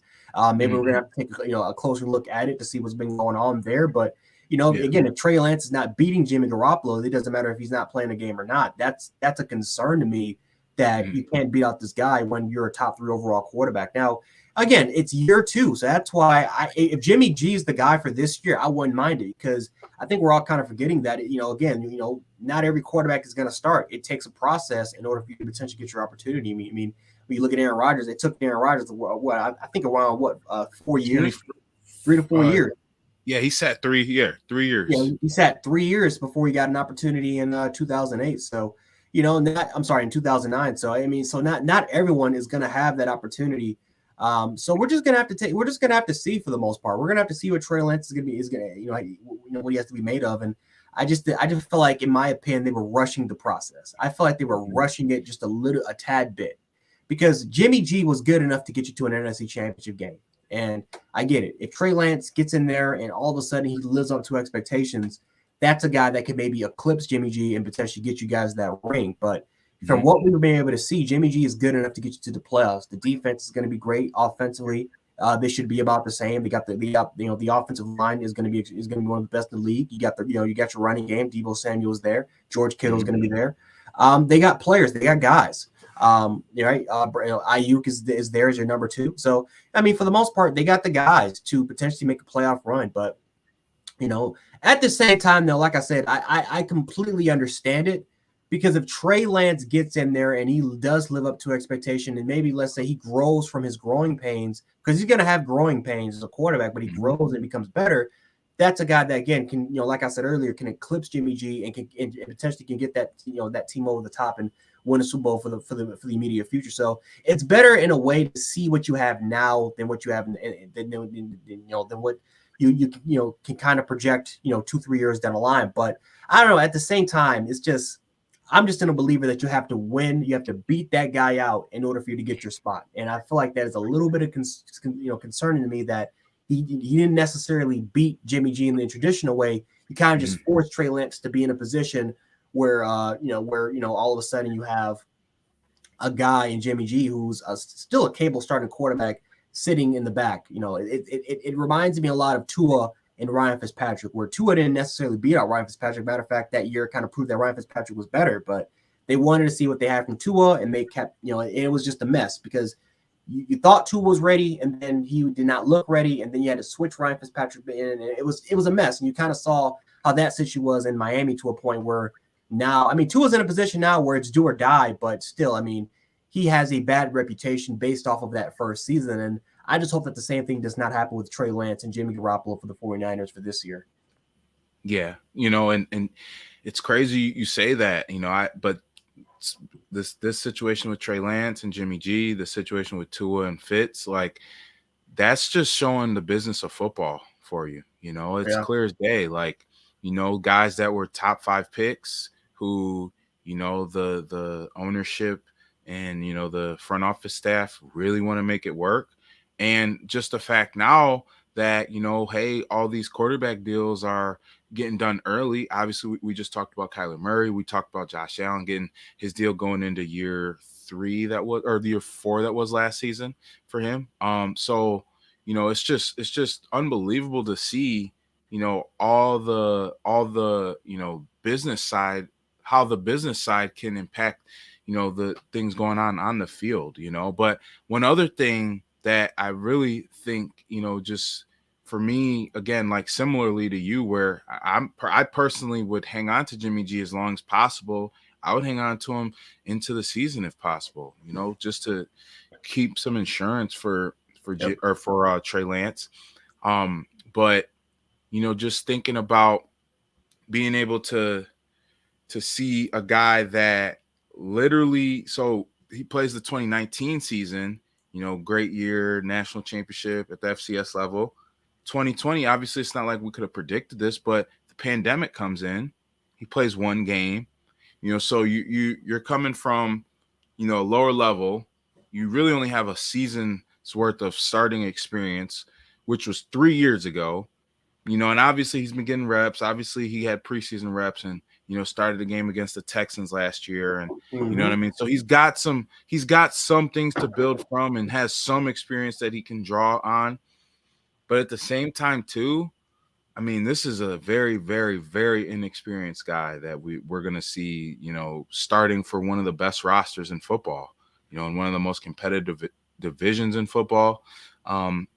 Maybe we're going to have to take a closer look at it to see what's been going on there. But, again, if Trey Lance is not beating Jimmy Garoppolo, it doesn't matter if he's not playing a game or not. That's a concern to me, that you can't beat out this guy when you're a top 3 overall quarterback. Now, again, it's year 2, so that's why if Jimmy G is the guy for this year, I wouldn't mind it, because I think we're all kind of forgetting that, not every quarterback is going to start. It takes a process in order for you to potentially get your opportunity. I mean, when you look at Aaron Rodgers, it took Aaron Rodgers I think around 4 years, 3 to 4 years. Yeah, he sat 3 years. Yeah, he sat 3 years before he got an opportunity in 2008. So, in 2009. So I mean, not everyone is going to have that opportunity. So we're just gonna have to see for the most part. We're gonna have to see what Trey Lance is gonna what he has to be made of. And I just feel like, in my opinion, they were rushing the process. I feel like they were rushing it just a tad bit, because Jimmy G was good enough to get you to an NFC Championship game. And I get it. If Trey Lance gets in there and all of a sudden he lives up to expectations, that's a guy that could maybe eclipse Jimmy G and potentially get you guys that ring. But from what we've been able to see, Jimmy G is good enough to get you to the playoffs. The defense is going to be great offensively. They should be about the same. They got the offensive line is going to be one of the best in the league. You got your running game. Deebo Samuel's there. George Kittle's going to be there. They got players. They got guys. Ayuk is there as your number 2. So I mean, for the most part, they got the guys to potentially make a playoff run. But at the same time, though, like I said, I completely understand it. Because if Trey Lance gets in there and he does live up to expectation, and maybe let's say he grows from his growing pains, because he's going to have growing pains as a quarterback, but he grows and becomes better, that's a guy that, again, can, like I said earlier, can eclipse Jimmy G and potentially can get that, that team over the top and win a Super Bowl for the immediate future. So it's better in a way to see what you have now than what you have than what you can kind of project 2-3 years down the line. But I don't know. At the same time, it's just, I'm just in a believer that you have to win. You have to beat that guy out in order for you to get your spot. And I feel like that is a little bit of concerning to me, that he didn't necessarily beat Jimmy G in the traditional way. You kind of just forced Trey Lance to be in a position where all of a sudden you have a guy in Jimmy G who's still a capable starting quarterback sitting in the back. It reminds me a lot of Tua and Ryan Fitzpatrick, where Tua didn't necessarily beat out Ryan Fitzpatrick. Matter of fact, that year kind of proved that Ryan Fitzpatrick was better, but they wanted to see what they had from Tua, and they kept, it was just a mess, because you thought Tua was ready, and then he did not look ready, and then you had to switch Ryan Fitzpatrick in, and it was a mess. And you kind of saw how that situation was in Miami, to a point where now, I mean, Tua's in a position now where it's do or die, but still, I mean, he has a bad reputation based off of that first season, and I just hope that the same thing does not happen with Trey Lance and Jimmy Garoppolo for the 49ers for this year. Yeah, and it's crazy you say that, but this situation with Trey Lance and Jimmy G, the situation with Tua and Fitz, like that's just showing the business of football for you. It's Yeah. clear as day. Like, guys that were top 5 picks who, the ownership and, the front office staff really want to make it work. And just the fact now that, hey, all these quarterback deals are getting done early. Obviously, we just talked about Kyler Murray. We talked about Josh Allen getting his deal going into year 3 or the year 4 that was last season for him. So, it's just unbelievable to see, all the, business side, how the business side can impact, the things going on the field, But one other thing that I really think, just for me, again, like similarly to you, where I personally would hang on to Jimmy G as long as possible. I would hang on to him into the season if possible, just to keep some insurance for Yep. Trey Lance. But just thinking about being able to see a guy that literally, so he plays the 2019 season, great year, national championship at the FCS level. 2020, obviously it's not like we could have predicted this, but the pandemic comes in. He plays one game, so you're coming from, lower level. You really only have a season's worth of starting experience, which was 3 years ago, and obviously he's been getting reps. Obviously he had preseason reps and, started the game against the Texans last year. And you know what I mean? So he's got some things to build from and has some experience that he can draw on. But at the same time too, I mean, this is a very, very, very inexperienced guy that we're going to see, starting for one of the best rosters in football, in one of the most competitive divisions in football,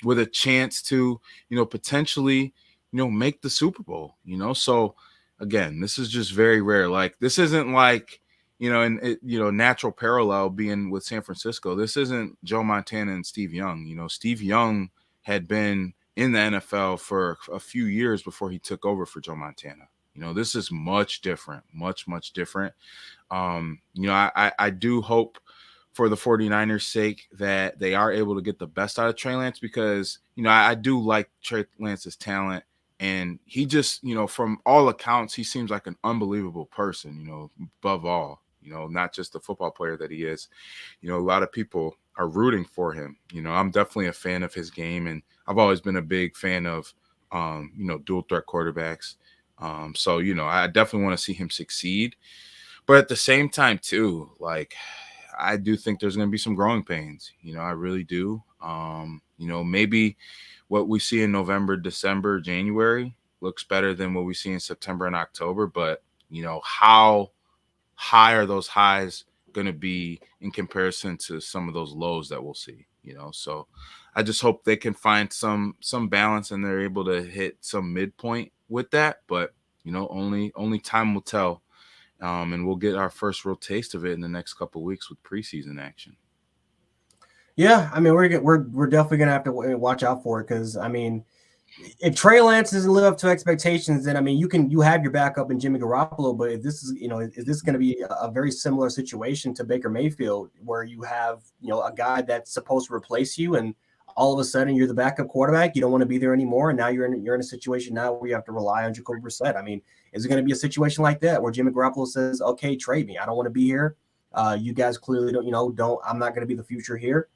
with a chance to, potentially, make the Super Bowl, So again, this is just very rare. Like, this isn't like, natural parallel being with San Francisco. This isn't Joe Montana and Steve Young. Steve Young had been in the NFL for a few years before he took over for Joe Montana. This is much different, much, much different. I do hope for the 49ers sake that they are able to get the best out of Trey Lance, because, I do like Trey Lance's talent, and he just, from all accounts, he seems like an unbelievable person, above all, not just the football player that he is. A lot of people are rooting for him. I'm definitely a fan of his game, and I've always been a big fan of, dual threat quarterbacks. So, I definitely want to see him succeed. But at the same time, too, like, I do think there's going to be some growing pains. I really do. Maybe what we see in November, December, January looks better than what we see in September and October. But, how high are those highs going to be in comparison to some of those lows that we'll see, So I just hope they can find some balance and they're able to hit some midpoint with that. But, only time will tell. And we'll get our first real taste of it in the next couple of weeks with preseason action. Yeah, I mean, we're definitely gonna have to watch out for it, because I mean, if Trey Lance doesn't live up to expectations, then I mean, you have your backup in Jimmy Garoppolo. But if this is, is this going to be a very similar situation to Baker Mayfield, where you have, a guy that's supposed to replace you, and all of a sudden you're the backup quarterback, you don't want to be there anymore, and now you're in a situation now where you have to rely on Jacoby Brissett. I mean, is it going to be a situation like that where Jimmy Garoppolo says, "Okay, trade me. I don't want to be here. You guys clearly don't. I'm not going to be the future here.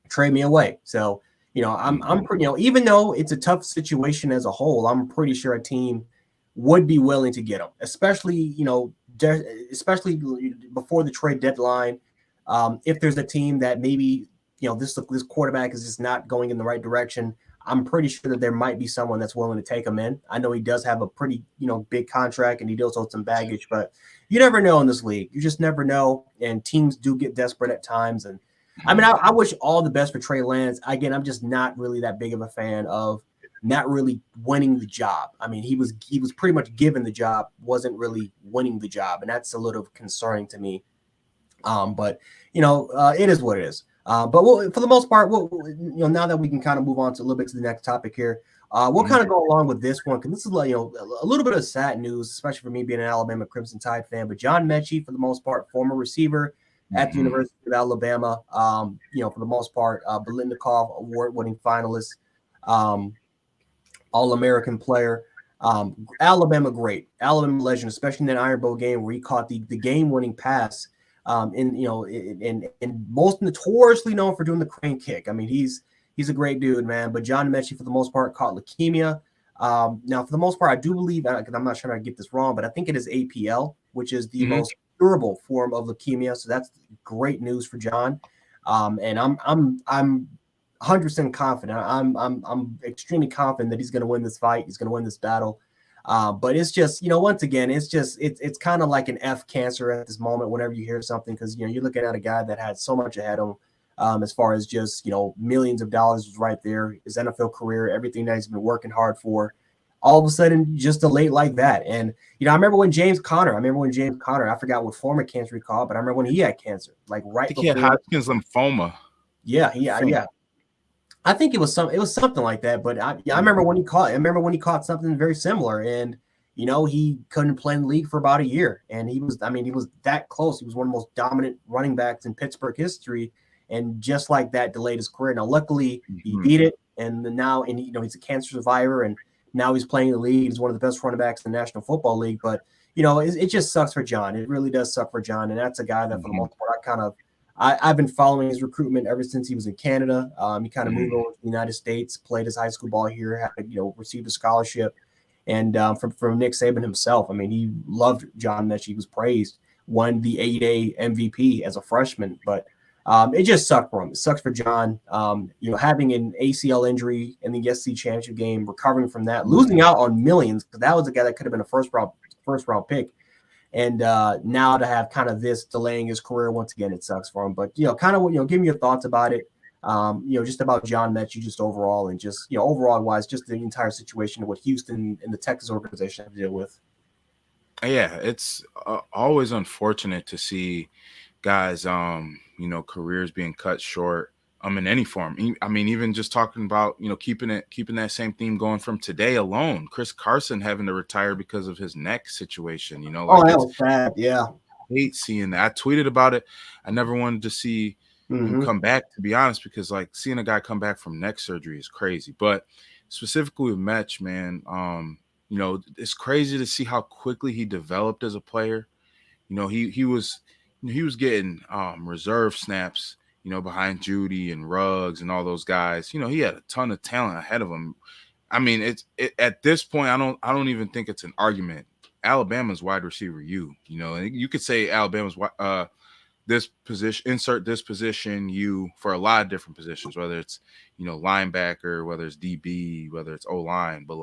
Trade me away." So, I'm pretty, even though it's a tough situation as a whole, I'm pretty sure a team would be willing to get him, especially, especially before the trade deadline. If there's a team that maybe, this quarterback is just not going in the right direction, I'm pretty sure that there might be someone that's willing to take him in. I know he does have a pretty, big contract, and he does hold some baggage, but you never know in this league. You just never know. And teams do get desperate at times. And I mean, I wish all the best for Trey Lance. Again, I'm just not really that big of a fan of not really winning the job. I mean, he was pretty much given the job, wasn't really winning the job, and that's a little concerning to me. But it is what it is. But for the most part, now that we can kind of move on to a little bit to the next topic here, We'll kind of go along with this one because this is like, a little bit of sad news, especially for me being an Alabama Crimson Tide fan. But John Mechie, for the most part, former receiver at the University of Alabama, for the most part, Biletnikoff award-winning finalist, All-American player. Alabama great, Alabama legend, especially in that Iron Bowl game where he caught the game-winning pass. And most notoriously known for doing the crane kick. I mean, he's a great dude, man. But John Mechie, for the most part, caught leukemia. Now, for the most part, I do believe, because I'm not sure if I get this wrong, but I think it is APL, which is the most curable form of leukemia. So that's great news for John. And I'm 100% confident. I'm extremely confident that he's going to win this fight. He's going to win this battle. But it's just, once again, it's kind of like an F cancer at this moment whenever you hear something, because, you're looking at a guy that had so much ahead of him, as far as just, millions of dollars was right there, his NFL career, everything that he's been working hard for, all of a sudden just delayed like that. And, I remember when James Conner, I forgot what form of cancer he caught, but I remember when he had cancer, like right before. He had Hodgkin's lymphoma. Yeah. I think it was something like that, but I remember when he caught something very similar, and he couldn't play in the league for about a year, and he was that close. He was one of the most dominant running backs in Pittsburgh history, and just like that delayed his career. Now, luckily, he beat it, and now he's a cancer survivor, and now he's playing in the league. He's one of the best running backs in the National Football League, but it just sucks for John. It really does suck for John, and that's a guy that for the most part I've been following his recruitment ever since he was in Canada. He kind of moved over to the United States, played his high school ball here, received a scholarship, and from Nick Saban himself. I mean, he loved John Mechie. He was praised, won the A-Day MVP as a freshman, but it just sucked for him. It sucks for John. Having an ACL injury in the SEC championship game, recovering from that, losing out on millions, because that was a guy that could have been a first round pick. And now to have kind of this delaying his career once again, it sucks for him. But give me your thoughts about it. Just about John Mechie, just overall, and just overall wise, just the entire situation with Houston and the Texas organization have to deal with. Yeah, it's always unfortunate to see guys, careers being cut short. In any form. I mean, even just talking about, keeping that same theme going from today alone. Chris Carson having to retire because of his neck situation, that was bad. Yeah. I hate seeing that. I tweeted about it. I never wanted to see him come back, to be honest, because seeing a guy come back from neck surgery is crazy. But specifically with Mech, man, it's crazy to see how quickly he developed as a player. He was getting reserve snaps, behind Judy and Ruggs and all those guys. He had a ton of talent ahead of him. I mean, at this point, I don't even think it's an argument. Alabama's wide receiver and you could say Alabama's this position, insert this position for a lot of different positions, whether it's linebacker, whether it's DB, whether it's O-line, but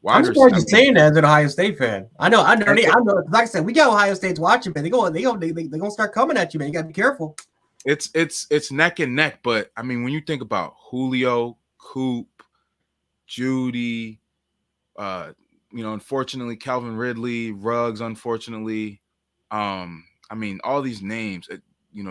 I'm surprised you're saying that as an Ohio State fan. I know. Like I said, we got Ohio State's watching, man. They're gonna start coming at you, man. You gotta be careful. It's neck and neck, but I mean, when you think about Julio, Coop, Judy, unfortunately Calvin Ridley, Ruggs, unfortunately, I mean, all these names,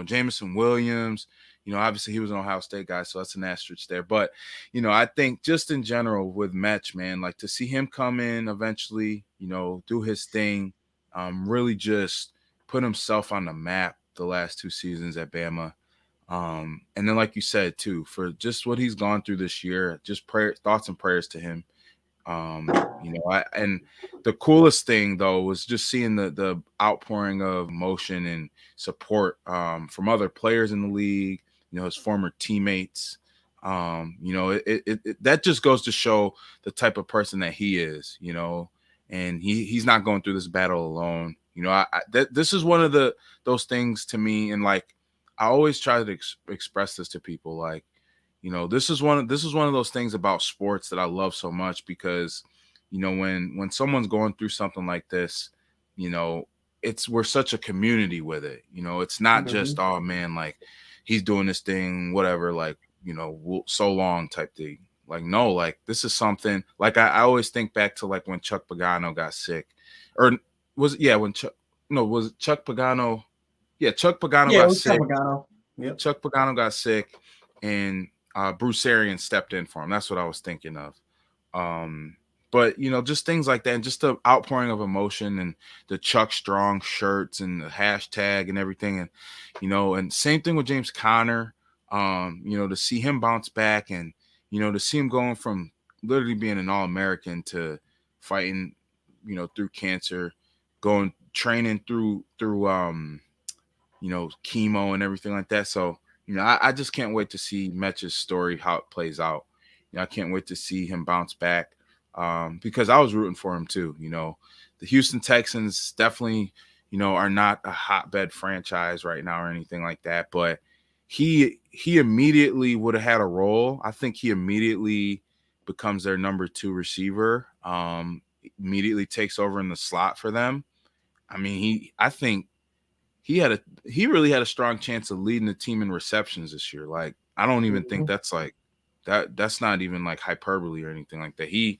Jameson Williams, obviously he was an Ohio State guy, so that's an asterisk there. But I think just in general with Mech, man, to see him come in eventually, do his thing, really just put himself on the map the last 2 seasons at Bama. And then, like you said, too, for just what he's gone through this year, just thoughts and prayers to him. And the coolest thing, though, was just seeing the outpouring of emotion and support from other players in the league, his former teammates. That just goes to show the type of person that he is, and he's not going through this battle alone. This is one of those things to me, and I always try to express this to people. This is one of those things about sports that I love so much, because when someone's going through something like this, we're such a community with it. It's not just, oh man, he's doing this thing, whatever, so long type thing. No, this is something. I always think back to when Chuck Pagano got sick, or was it Chuck Pagano? Yeah, Chuck Pagano got sick. Yep. Chuck Pagano got sick, and Bruce Arians stepped in for him. That's what I was thinking of. But just things like that, and just the outpouring of emotion, and the Chuck Strong shirts, and the hashtag, and everything, and same thing with James Conner. To see him bounce back, and to see him going from literally being an All-American to fighting, through cancer, going training through chemo and everything like that. So, I just can't wait to see Metch's story, how it plays out. I can't wait to see him bounce back, because I was rooting for him too. The Houston Texans definitely, are not a hotbed franchise right now or anything like that, but he immediately would have had a role. I think he immediately becomes their number 2 receiver, immediately takes over in the slot for them. I mean, I think he really had a strong chance of leading the team in receptions this year. Like, I don't even think that's like that's not even like hyperbole or anything like that. He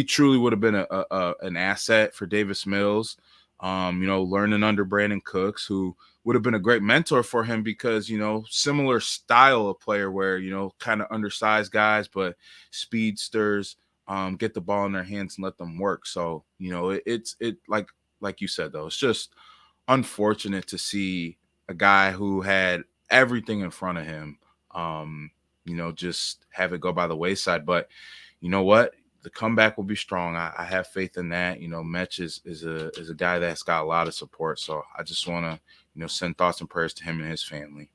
truly would have been an asset for Davis Mills, learning under Brandon Cooks, who would have been a great mentor for him, because, similar style of player where, kind of undersized guys, but speedsters, get the ball in their hands and let them work. So, it's like you said, though, it's just unfortunate to see a guy who had everything in front of him, just have it go by the wayside. But you know what? The comeback will be strong. I have faith in that. Metch is a guy that's got a lot of support. So I just want to, send thoughts and prayers to him and his family.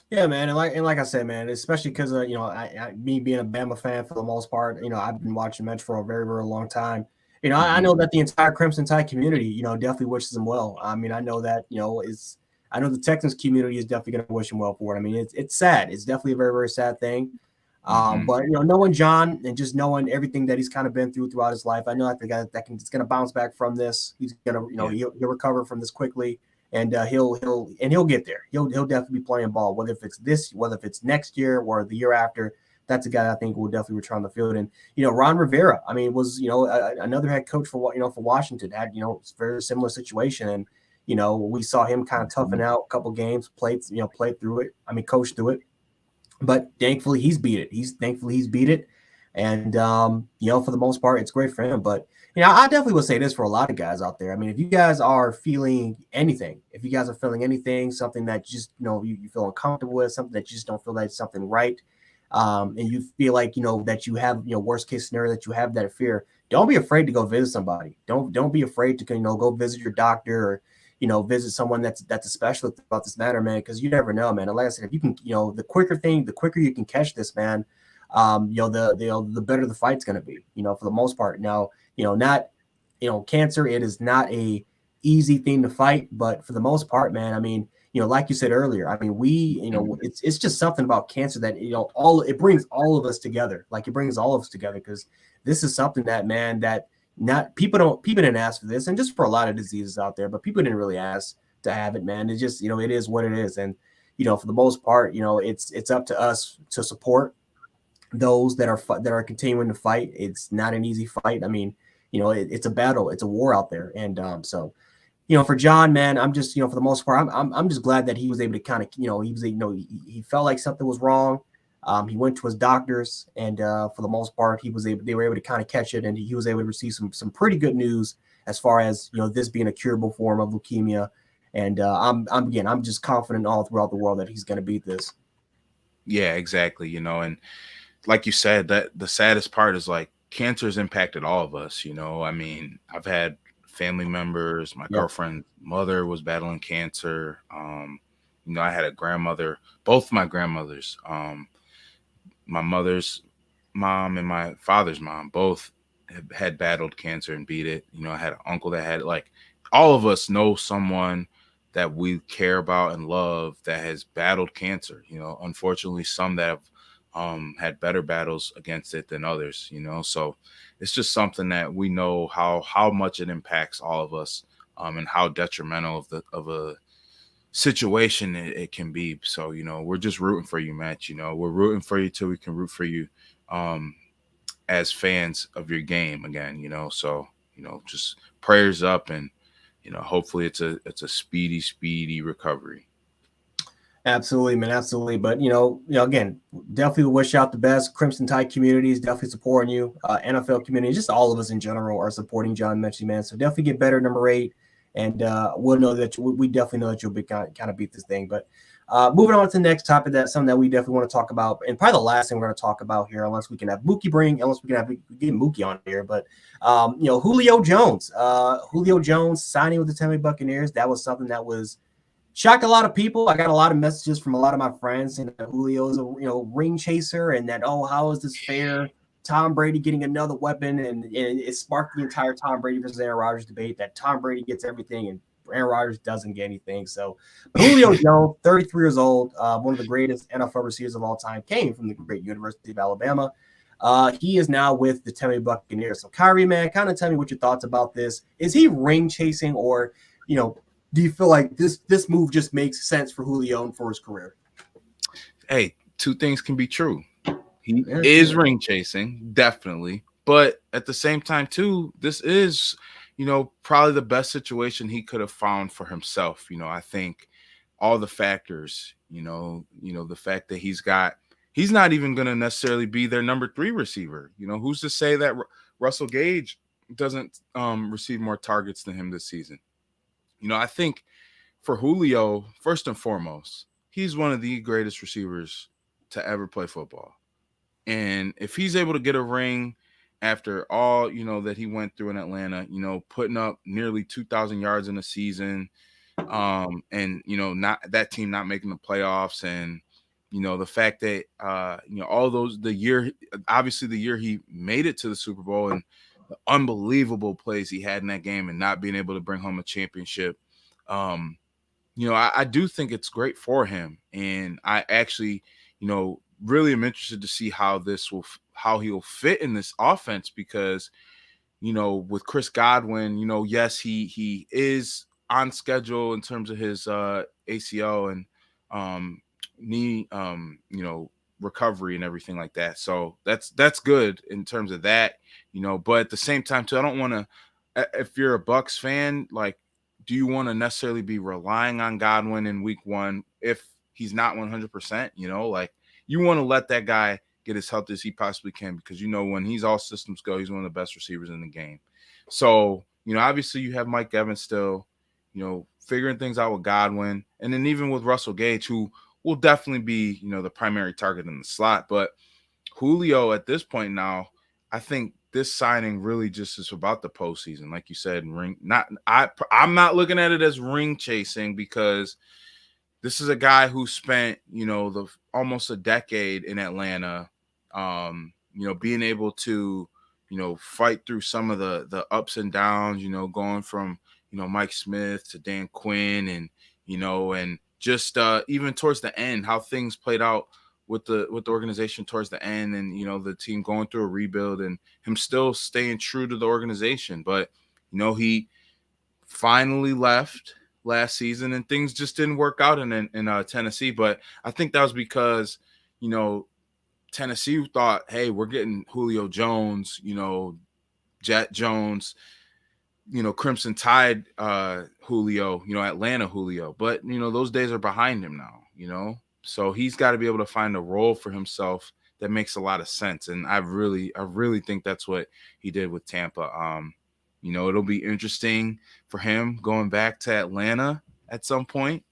Yeah, man, and like I said, man, especially because me being a Bama fan for the most part, I've been watching Metch for a very, very long time. I know that the entire Crimson Tide community, definitely wishes him well. I mean, I know that, I know the Texans community is definitely going to wish him well for it. I mean, it's sad. It's definitely a very, very sad thing. But knowing John and just knowing everything that he's kind of been throughout his life, I know that the guy is going to bounce back from this. He's going to, he'll recover from this quickly, and he'll get there. He'll definitely be playing ball, whether it's next year or the year after. That's a guy I think will definitely return on the field. And Ron Rivera, I mean, was another head coach for Washington, had very similar situation, and we saw him kind of toughen out a couple games, played through it. I mean, coached through it. But thankfully, he's beat it. And, for the most part, it's great for him. But, I definitely would say this for a lot of guys out there. I mean, if you guys are feeling anything, something that just, you feel uncomfortable with, something that you just don't feel like something right, and you feel like, that you have, worst case scenario, that you have that fear, don't be afraid to go visit somebody. Don't be afraid to, go visit your doctor, or, visit someone that's a specialist about this matter, man, because you never know, man. And like I said, if you can, the quicker you can catch this, man, the better the fight's going to be, for the most part. Now, cancer, it is not a easy thing to fight, but for the most part, man, I mean, like you said earlier, I mean, it's just something about cancer that, it brings all of us together. Like, it brings all of us together, because this is something that, man, that people didn't ask for this, and just for a lot of diseases out there, but people didn't really ask to have it, man. It's just, it is what it is. And, for the most part, it's up to us to support those that are continuing to fight. It's not an easy fight. I mean, it's a battle, it's a war out there. And, so, for John, man, I'm just, for the most part, I'm just glad that he was able to kind of, he felt like something was wrong. He went to his doctors, and for the most part, they were able to kind of catch it, and he was able to receive some pretty good news as far as, this being a curable form of leukemia. And I'm just confident all throughout the world that he's going to beat this. Yeah, exactly. And like you said, that the saddest part is, like, cancer has impacted all of us. I mean, I've had family members, my girlfriend's mother was battling cancer. I had a grandmother, both my grandmothers, my mother's mom and my father's mom, both had battled cancer and beat it. I had an uncle that had, like, all of us know someone that we care about and love that has battled cancer. Unfortunately, some that have had better battles against it than others, so it's just something that we know how much it impacts all of us, and how detrimental of a situation it can be. So, we're just rooting for you, Matt. We're rooting for you till we can root for you, as fans of your game again, so, just prayers up, and, hopefully it's a speedy recovery. Absolutely, man. Absolutely. But again, definitely wish out the best. Crimson Tide community is definitely supporting you. NFL community, just all of us in general are supporting John Mechie, man. So definitely get better, number 8, and we'll know that we definitely know that you'll be kind of beat this thing. But moving on to the next topic, that's something that we definitely want to talk about, and probably the last thing we're going to talk about here, unless we can have get Mookie on here. But Julio Jones, signing with the Tampa Bay Buccaneers, that was something that was shocked a lot of people. I got a lot of messages from a lot of my friends saying that Julio is a ring chaser, and that, oh, how is this fair? Tom Brady getting another weapon, and it sparked the entire Tom Brady versus Aaron Rodgers debate that Tom Brady gets everything and Aaron Rodgers doesn't get anything. So Julio Jones, 33 years old, one of the greatest NFL receivers of all time, came from the great University of Alabama. He is now with the Tampa Bay Buccaneers. So Kyrie, man, kind of tell me what your thoughts about this. Is he ring chasing, or do you feel like this move just makes sense for Julio and for his career? Hey, two things can be true. He is ring chasing, definitely. But at the same time, too, this is, probably the best situation he could have found for himself. I think all the factors, the fact that he's not even going to necessarily be their number 3 receiver. Who's to say that Russell Gage doesn't receive more targets than him this season? I think for Julio, first and foremost, he's one of the greatest receivers to ever play football. And if he's able to get a ring after all, that he went through in Atlanta, putting up nearly 2,000 yards in a season, and, not that team not making the playoffs, and, the fact that, all those, the year he made it to the Super Bowl, and the unbelievable plays he had in that game, and not being able to bring home a championship. I do think it's great for him. And I actually, really am interested to see how he'll fit in this offense, because, with Chris Godwin, yes, he is on schedule in terms of his ACL and knee, recovery and everything like that. So that's good in terms of that, but at the same time too, I don't want to, if you're a Bucks fan, like, do you want to necessarily be relying on Godwin in week 1 if he's not 100%? Like, you want to let that guy get as healthy as he possibly can, because when he's all systems go, he's one of the best receivers in the game. So, obviously you have Mike Evans still, figuring things out with Godwin, and then even with Russell Gage, who will definitely be, the primary target in the slot. But Julio at this point now, I think this signing really just is about the postseason, like you said. I'm not looking at it as ring chasing, because this is a guy who spent, almost a decade in Atlanta, being able to, fight through some of the ups and downs, going from, Mike Smith to Dan Quinn, and, and just even towards the end, how things played out with the organization towards the end, and the team going through a rebuild, and him still staying true to the organization. But he finally left last season, and things just didn't work out in Tennessee. But I think that was because Tennessee thought, hey, we're getting Julio Jones, Jet Jones, Crimson Tide Julio, Atlanta Julio. But those days are behind him now. So he's got to be able to find a role for himself that makes a lot of sense. And I really think that's what he did with Tampa. It'll be interesting for him going back to Atlanta at some point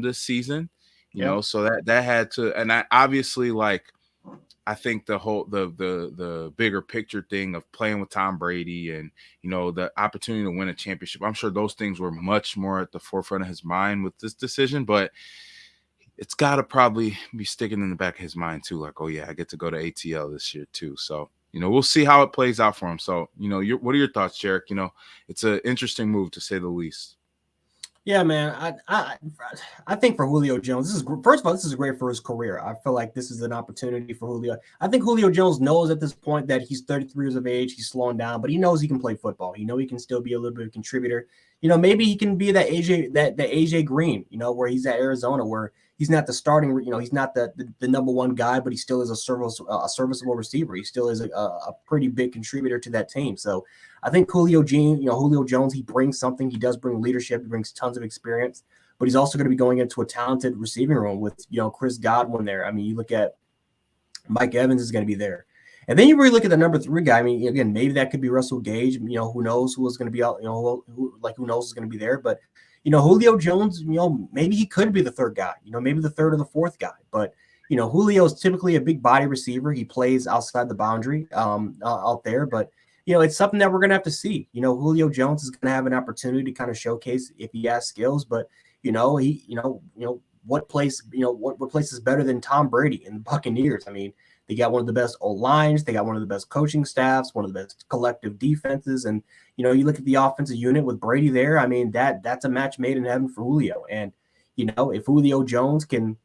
this season, so that had to, and I obviously, like, I think the whole, the bigger picture thing of playing with Tom Brady and, the opportunity to win a championship, I'm sure those things were much more at the forefront of his mind with this decision, but it's got to probably be sticking in the back of his mind too. Like, oh yeah, I get to go to ATL this year too. So, we'll see how it plays out for him. So, what are your thoughts, Jarek? It's an interesting move, to say the least. Yeah, man. I think for Julio Jones, first of all, this is great for his career. I feel like this is an opportunity for Julio. I think Julio Jones knows at this point that he's 33 years of age. He's slowing down, but he knows he can play football. He can still be a little bit of a contributor. Maybe he can be that AJ Green, where he's at Arizona, where he's not the starting, he's not the number 1 guy, but he still is a serviceable receiver. He still is a pretty big contributor to that team. So I think Julio Jones, he brings something. He does bring leadership. He brings tons of experience. but he's also going to be going into a talented receiving room with, Chris Godwin there. I mean, you look at Mike Evans is going to be there. And then you really look at the number 3 guy. I mean, again, maybe that could be Russell Gage. Who knows who is going to be out, who knows is going to be there. But, Julio Jones, maybe he could be the 3rd guy, maybe the 3rd or the 4th guy. But, Julio is typically a big body receiver. He plays outside the boundary out there. But, it's something that we're going to have to see. Julio Jones is going to have an opportunity to kind of showcase if he has skills. But, what place is better than Tom Brady and the Buccaneers? I mean, they got one of the best old lines. They got one of the best coaching staffs, one of the best collective defenses. And, you look at the offensive unit with Brady there. I mean, that's a match made in heaven for Julio. And, if Julio Jones can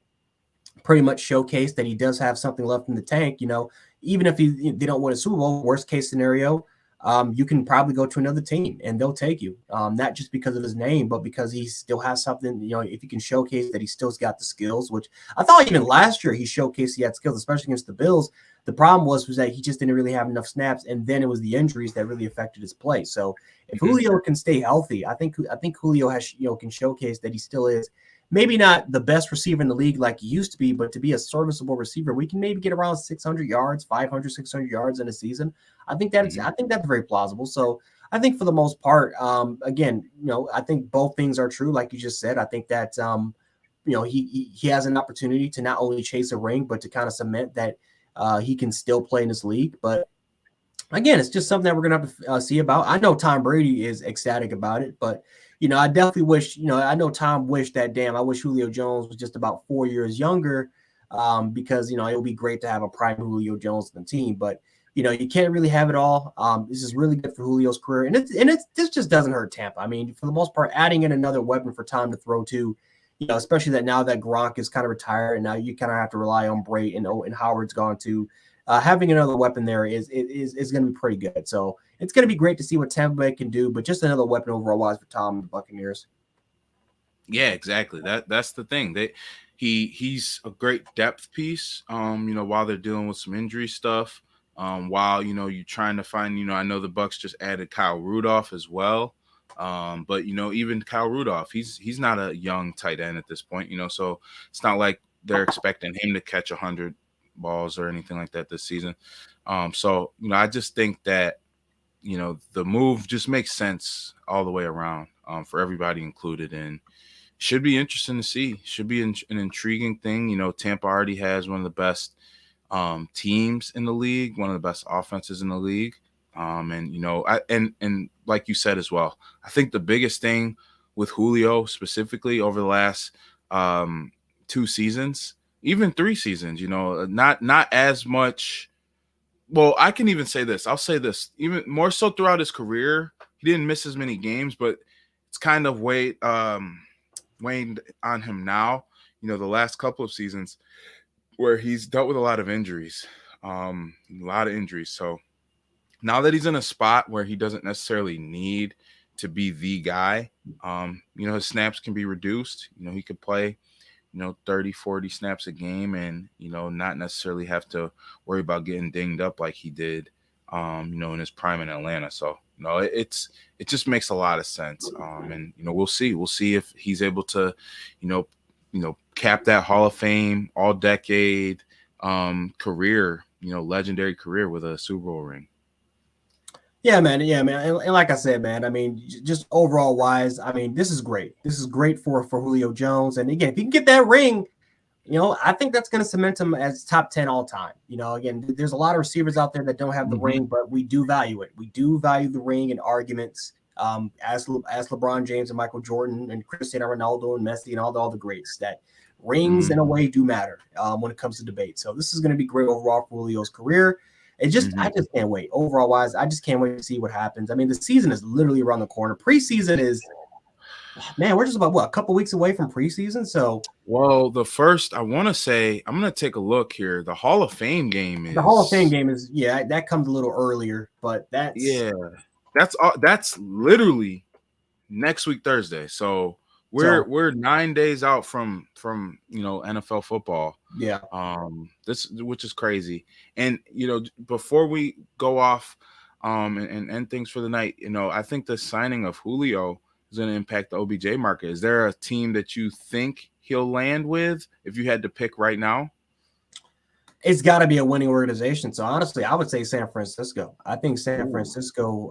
pretty much showcase that he does have something left in the tank, even if they don't win a Super Bowl, worst case scenario, you can probably go to another team and they'll take you. Not just because of his name, but because he still has something, if you can showcase that he still's got the skills, which I thought even last year he showcased he had skills, especially against the Bills. The problem was that he just didn't really have enough snaps. And then it was the injuries that really affected his play. So if Julio can stay healthy, I think Julio has, can showcase that he still is maybe not the best receiver in the league like he used to be, but to be a serviceable receiver, we can maybe get around 600 yards, 500, 600 yards in a season. I think that's very plausible. So I think for the most part, again, I think both things are true. Like you just said, I think that, he has an opportunity to not only chase a ring, but to kind of cement that he can still play in this league. But again, it's just something that we're going to have to see about. I know Tom Brady is ecstatic about it, but I definitely wish, I know Tom wished that, I wish Julio Jones was just about 4 years younger because, it would be great to have a prime Julio Jones on the team. But, you can't really have it all. This is really good for Julio's career. And this just doesn't hurt Tampa. I mean, for the most part, adding in another weapon for Tom to throw to, especially that now that Gronk is kind of retired and now you kind of have to rely on Bray and Howard's gone too. Having another weapon there is going to be pretty good. So it's going to be great to see what Tampa Bay can do, but just another weapon overall wise for Tom and the Buccaneers. Yeah, exactly. That's the thing. He's a great depth piece. While they're dealing with some injury stuff, while you're trying to find. I know the Bucs just added Kyle Rudolph as well. But even Kyle Rudolph, he's not a young tight end at this point. So it's not like they're expecting him to catch 100 balls or anything like that this season. So I just think that the move just makes sense all the way around for everybody included, and should be interesting to see. Should be an intriguing thing. Tampa already has one of the best teams in the league, one of the best offenses in the league. And like you said as well, I think the biggest thing with Julio specifically over the last 2 seasons, even 3 seasons, not as much. Well, I can even say this. I'll say this. Even more so throughout his career, he didn't miss as many games, but it's kind of weighed on him now, the last couple of seasons where he's dealt with a lot of injuries. So now that he's in a spot where he doesn't necessarily need to be the guy, his snaps can be reduced. He could play 30, 40 snaps a game and, not necessarily have to worry about getting dinged up like he did, in his prime in Atlanta. So, it just makes a lot of sense. And, we'll see if he's able to, cap that Hall of Fame all decade career, legendary career with a Super Bowl ring. Yeah, man. And like I said, man, I mean, just overall wise, I mean, this is great. This is great for Julio Jones. And again, if he can get that ring, I think that's going to cement him as top 10 all time. Again, there's a lot of receivers out there that don't have the ring, but we do value it. We do value the ring in arguments as LeBron James and Michael Jordan and Cristiano Ronaldo and Messi and all the greats, that rings in a way do matter when it comes to debate. So this is going to be great overall for Julio's career. I just can't wait. Overall wise, I just can't wait to see what happens. I mean, the season is literally around the corner. Preseason is, man, we're just about a couple weeks away from preseason. So, well, the first, I want to say, I'm going to take a look here. The Hall of Fame game is that comes a little earlier, but that's literally next week Thursday. So we're 9 days out from NFL football. Yeah. Which is crazy. And before we go off and end things for the night, I think the signing of Julio is going to impact the OBJ market. Is there a team that you think he'll land with if you had to pick right now? It's got to be a winning organization. So honestly, I would say San Francisco. I think San Francisco,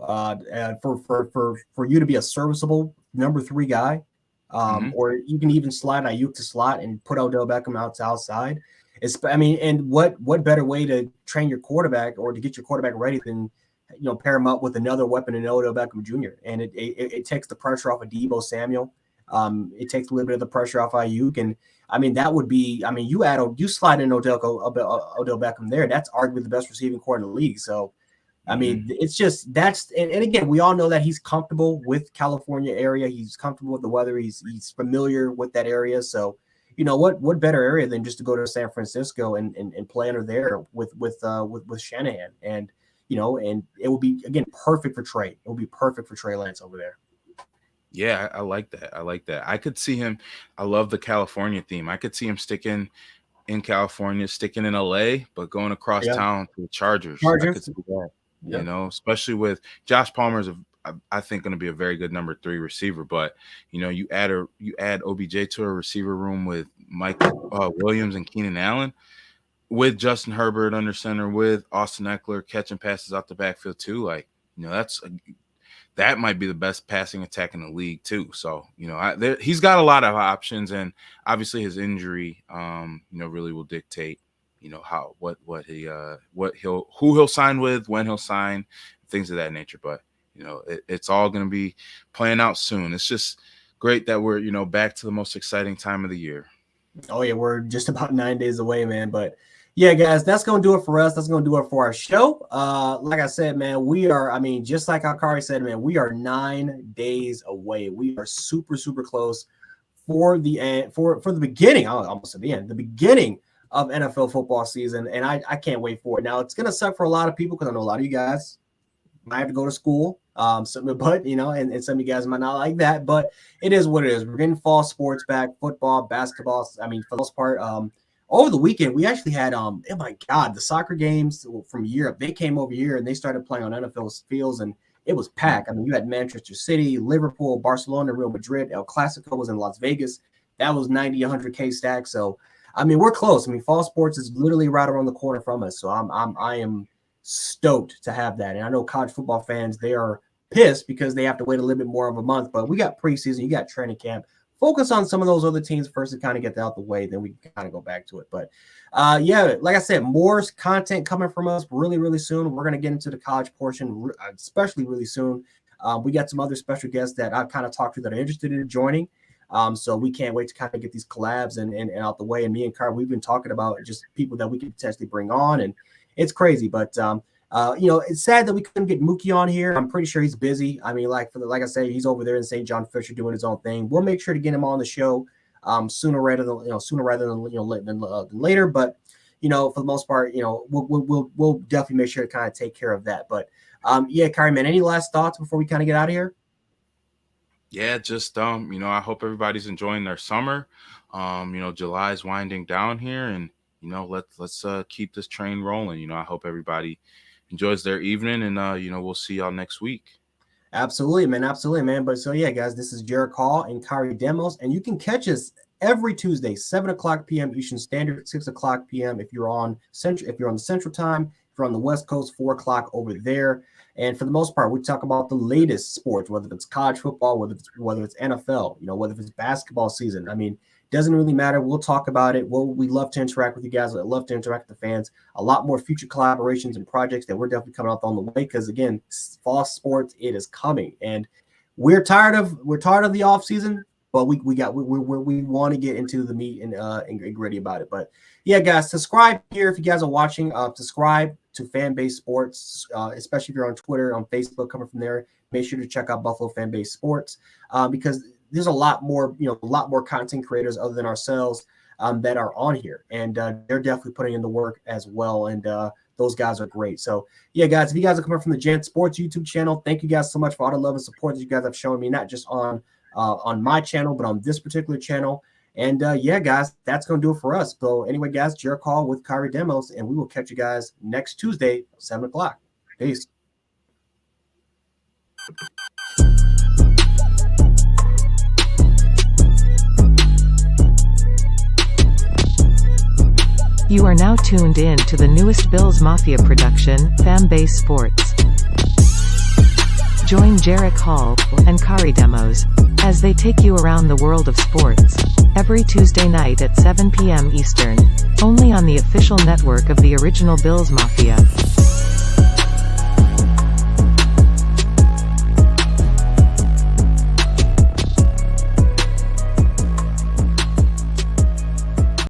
for you to be a serviceable number 3 guy, or you can even slide Ayuk to slot and put Odell Beckham out to outside. And what better way to train your quarterback or to get your quarterback ready than pair him up with another weapon in Odell Beckham Jr. And it takes the pressure off of Deebo Samuel. It takes a little bit of the pressure off Ayuk, and that would be. You slide in Odell Beckham there. That's arguably the best receiving core in the league. So, it's just and again, we all know that he's comfortable with California area. He's comfortable with the weather. He's familiar with that area. So, what better area than just to go to San Francisco and play under there with Shanahan, and and it will be again perfect for Trey. It will be perfect for Trey Lance over there. Yeah, I like that. I could see him. I love the California theme. I could see him sticking in California, sticking in LA, but going across town to the Chargers. I could see that. Yep. Especially with Josh Palmer's, I think, going to be a very good number 3 receiver. But you add OBJ to a receiver room with Mike Williams and Keenan Allen, with Justin Herbert under center, with Austin Eckler catching passes out the backfield too. That might be the best passing attack in the league too. So, he's got a lot of options, and obviously his injury, really will dictate, who he'll sign with, when he'll sign, things of that nature. But, it's all going to be playing out soon. It's just great that we're, back to the most exciting time of the year. Oh yeah. We're just about 9 days away, man. But yeah, guys, that's going to do it for us. That's going to do it for our show. Like I said, man, we are, just like Akari said, man, we are 9 days away. We are super, super close for the end, for the beginning, almost at the end, the beginning of NFL football season. And I can't wait for it. Now, it's going to suck for a lot of people because I know a lot of you guys might have to go to school. And some of you guys might not like that, but it is what it is. We're getting fall sports back, football, basketball. For the most part, over the weekend, we actually had, oh my God, the soccer games from Europe. They came over here and they started playing on NFL fields, and it was packed. You had Manchester City, Liverpool, Barcelona, Real Madrid. El Clasico was in Las Vegas. That was 90, 100K stack. So, we're close. Fall sports is literally right around the corner from us. So I am stoked to have that. And I know college football fans, they are pissed because they have to wait a little bit more of a month. But we got preseason, you got training camp. Focus on some of those other teams first to kind of get that out the way, then we can kind of go back to it. But like I said, more content coming from us really, really soon. We're going to get into the college portion, especially really soon. We got some other special guests that I've kind of talked to that are interested in joining. So we can't wait to kind of get these collabs and out the way. And me and Carl, we've been talking about just people that we could potentially bring on, and it's crazy. But it's sad that we couldn't get Muki on here. I'm pretty sure he's busy. Like I say, he's over there in St. John Fisher doing his own thing. We'll make sure to get him on the show sooner rather than later. But for the most part, we'll definitely make sure to kind of take care of that. But Kyrie, man, any last thoughts before we kind of get out of here? Yeah, just I hope everybody's enjoying their summer. July is winding down here, and let's keep this train rolling. I hope everybody enjoys their evening, and we'll see y'all next week. Absolutely, man. But so yeah, guys, this is Jared Hall and Kari Demos, and you can catch us every Tuesday, 7:00 p.m. Eastern Standard, 6:00 p.m. if you're on the Central Time. If you're on the West Coast, 4:00 over there. And for the most part, we talk about the latest sports, whether it's college football, whether it's NFL, whether it's basketball season. Doesn't really matter. We'll talk about it. We love to interact with you guys. I love to interact with the fans. A lot more future collaborations and projects that we're definitely coming up on the way. Because again, fall sports, it is coming, and we're tired of the off season. But we want to get into the meat and gritty about it. But yeah, guys, subscribe here if you guys are watching. Subscribe to Fambase Sports, especially if you're on Twitter, on Facebook, coming from there. Make sure to check out Buffalo Fambase Sports because there's a lot more content creators other than ourselves that are on here, and they're definitely putting in the work as well. And those guys are great. So yeah, guys, if you guys are coming from the Gent Sports YouTube channel, thank you guys so much for all the love and support that you guys have shown me, not just on my channel, but on this particular channel. And yeah, guys, that's going to do it for us. So anyway, guys, Jared Hall with Kyrie Demos, and we will catch you guys next Tuesday, 7:00. Peace. You are now tuned in to the newest Bills Mafia production, Fambase Sports. Join Jarek Hall and Kari Demos as they take you around the world of sports, every Tuesday night at 7 p.m. Eastern, only on the official network of the original Bills Mafia.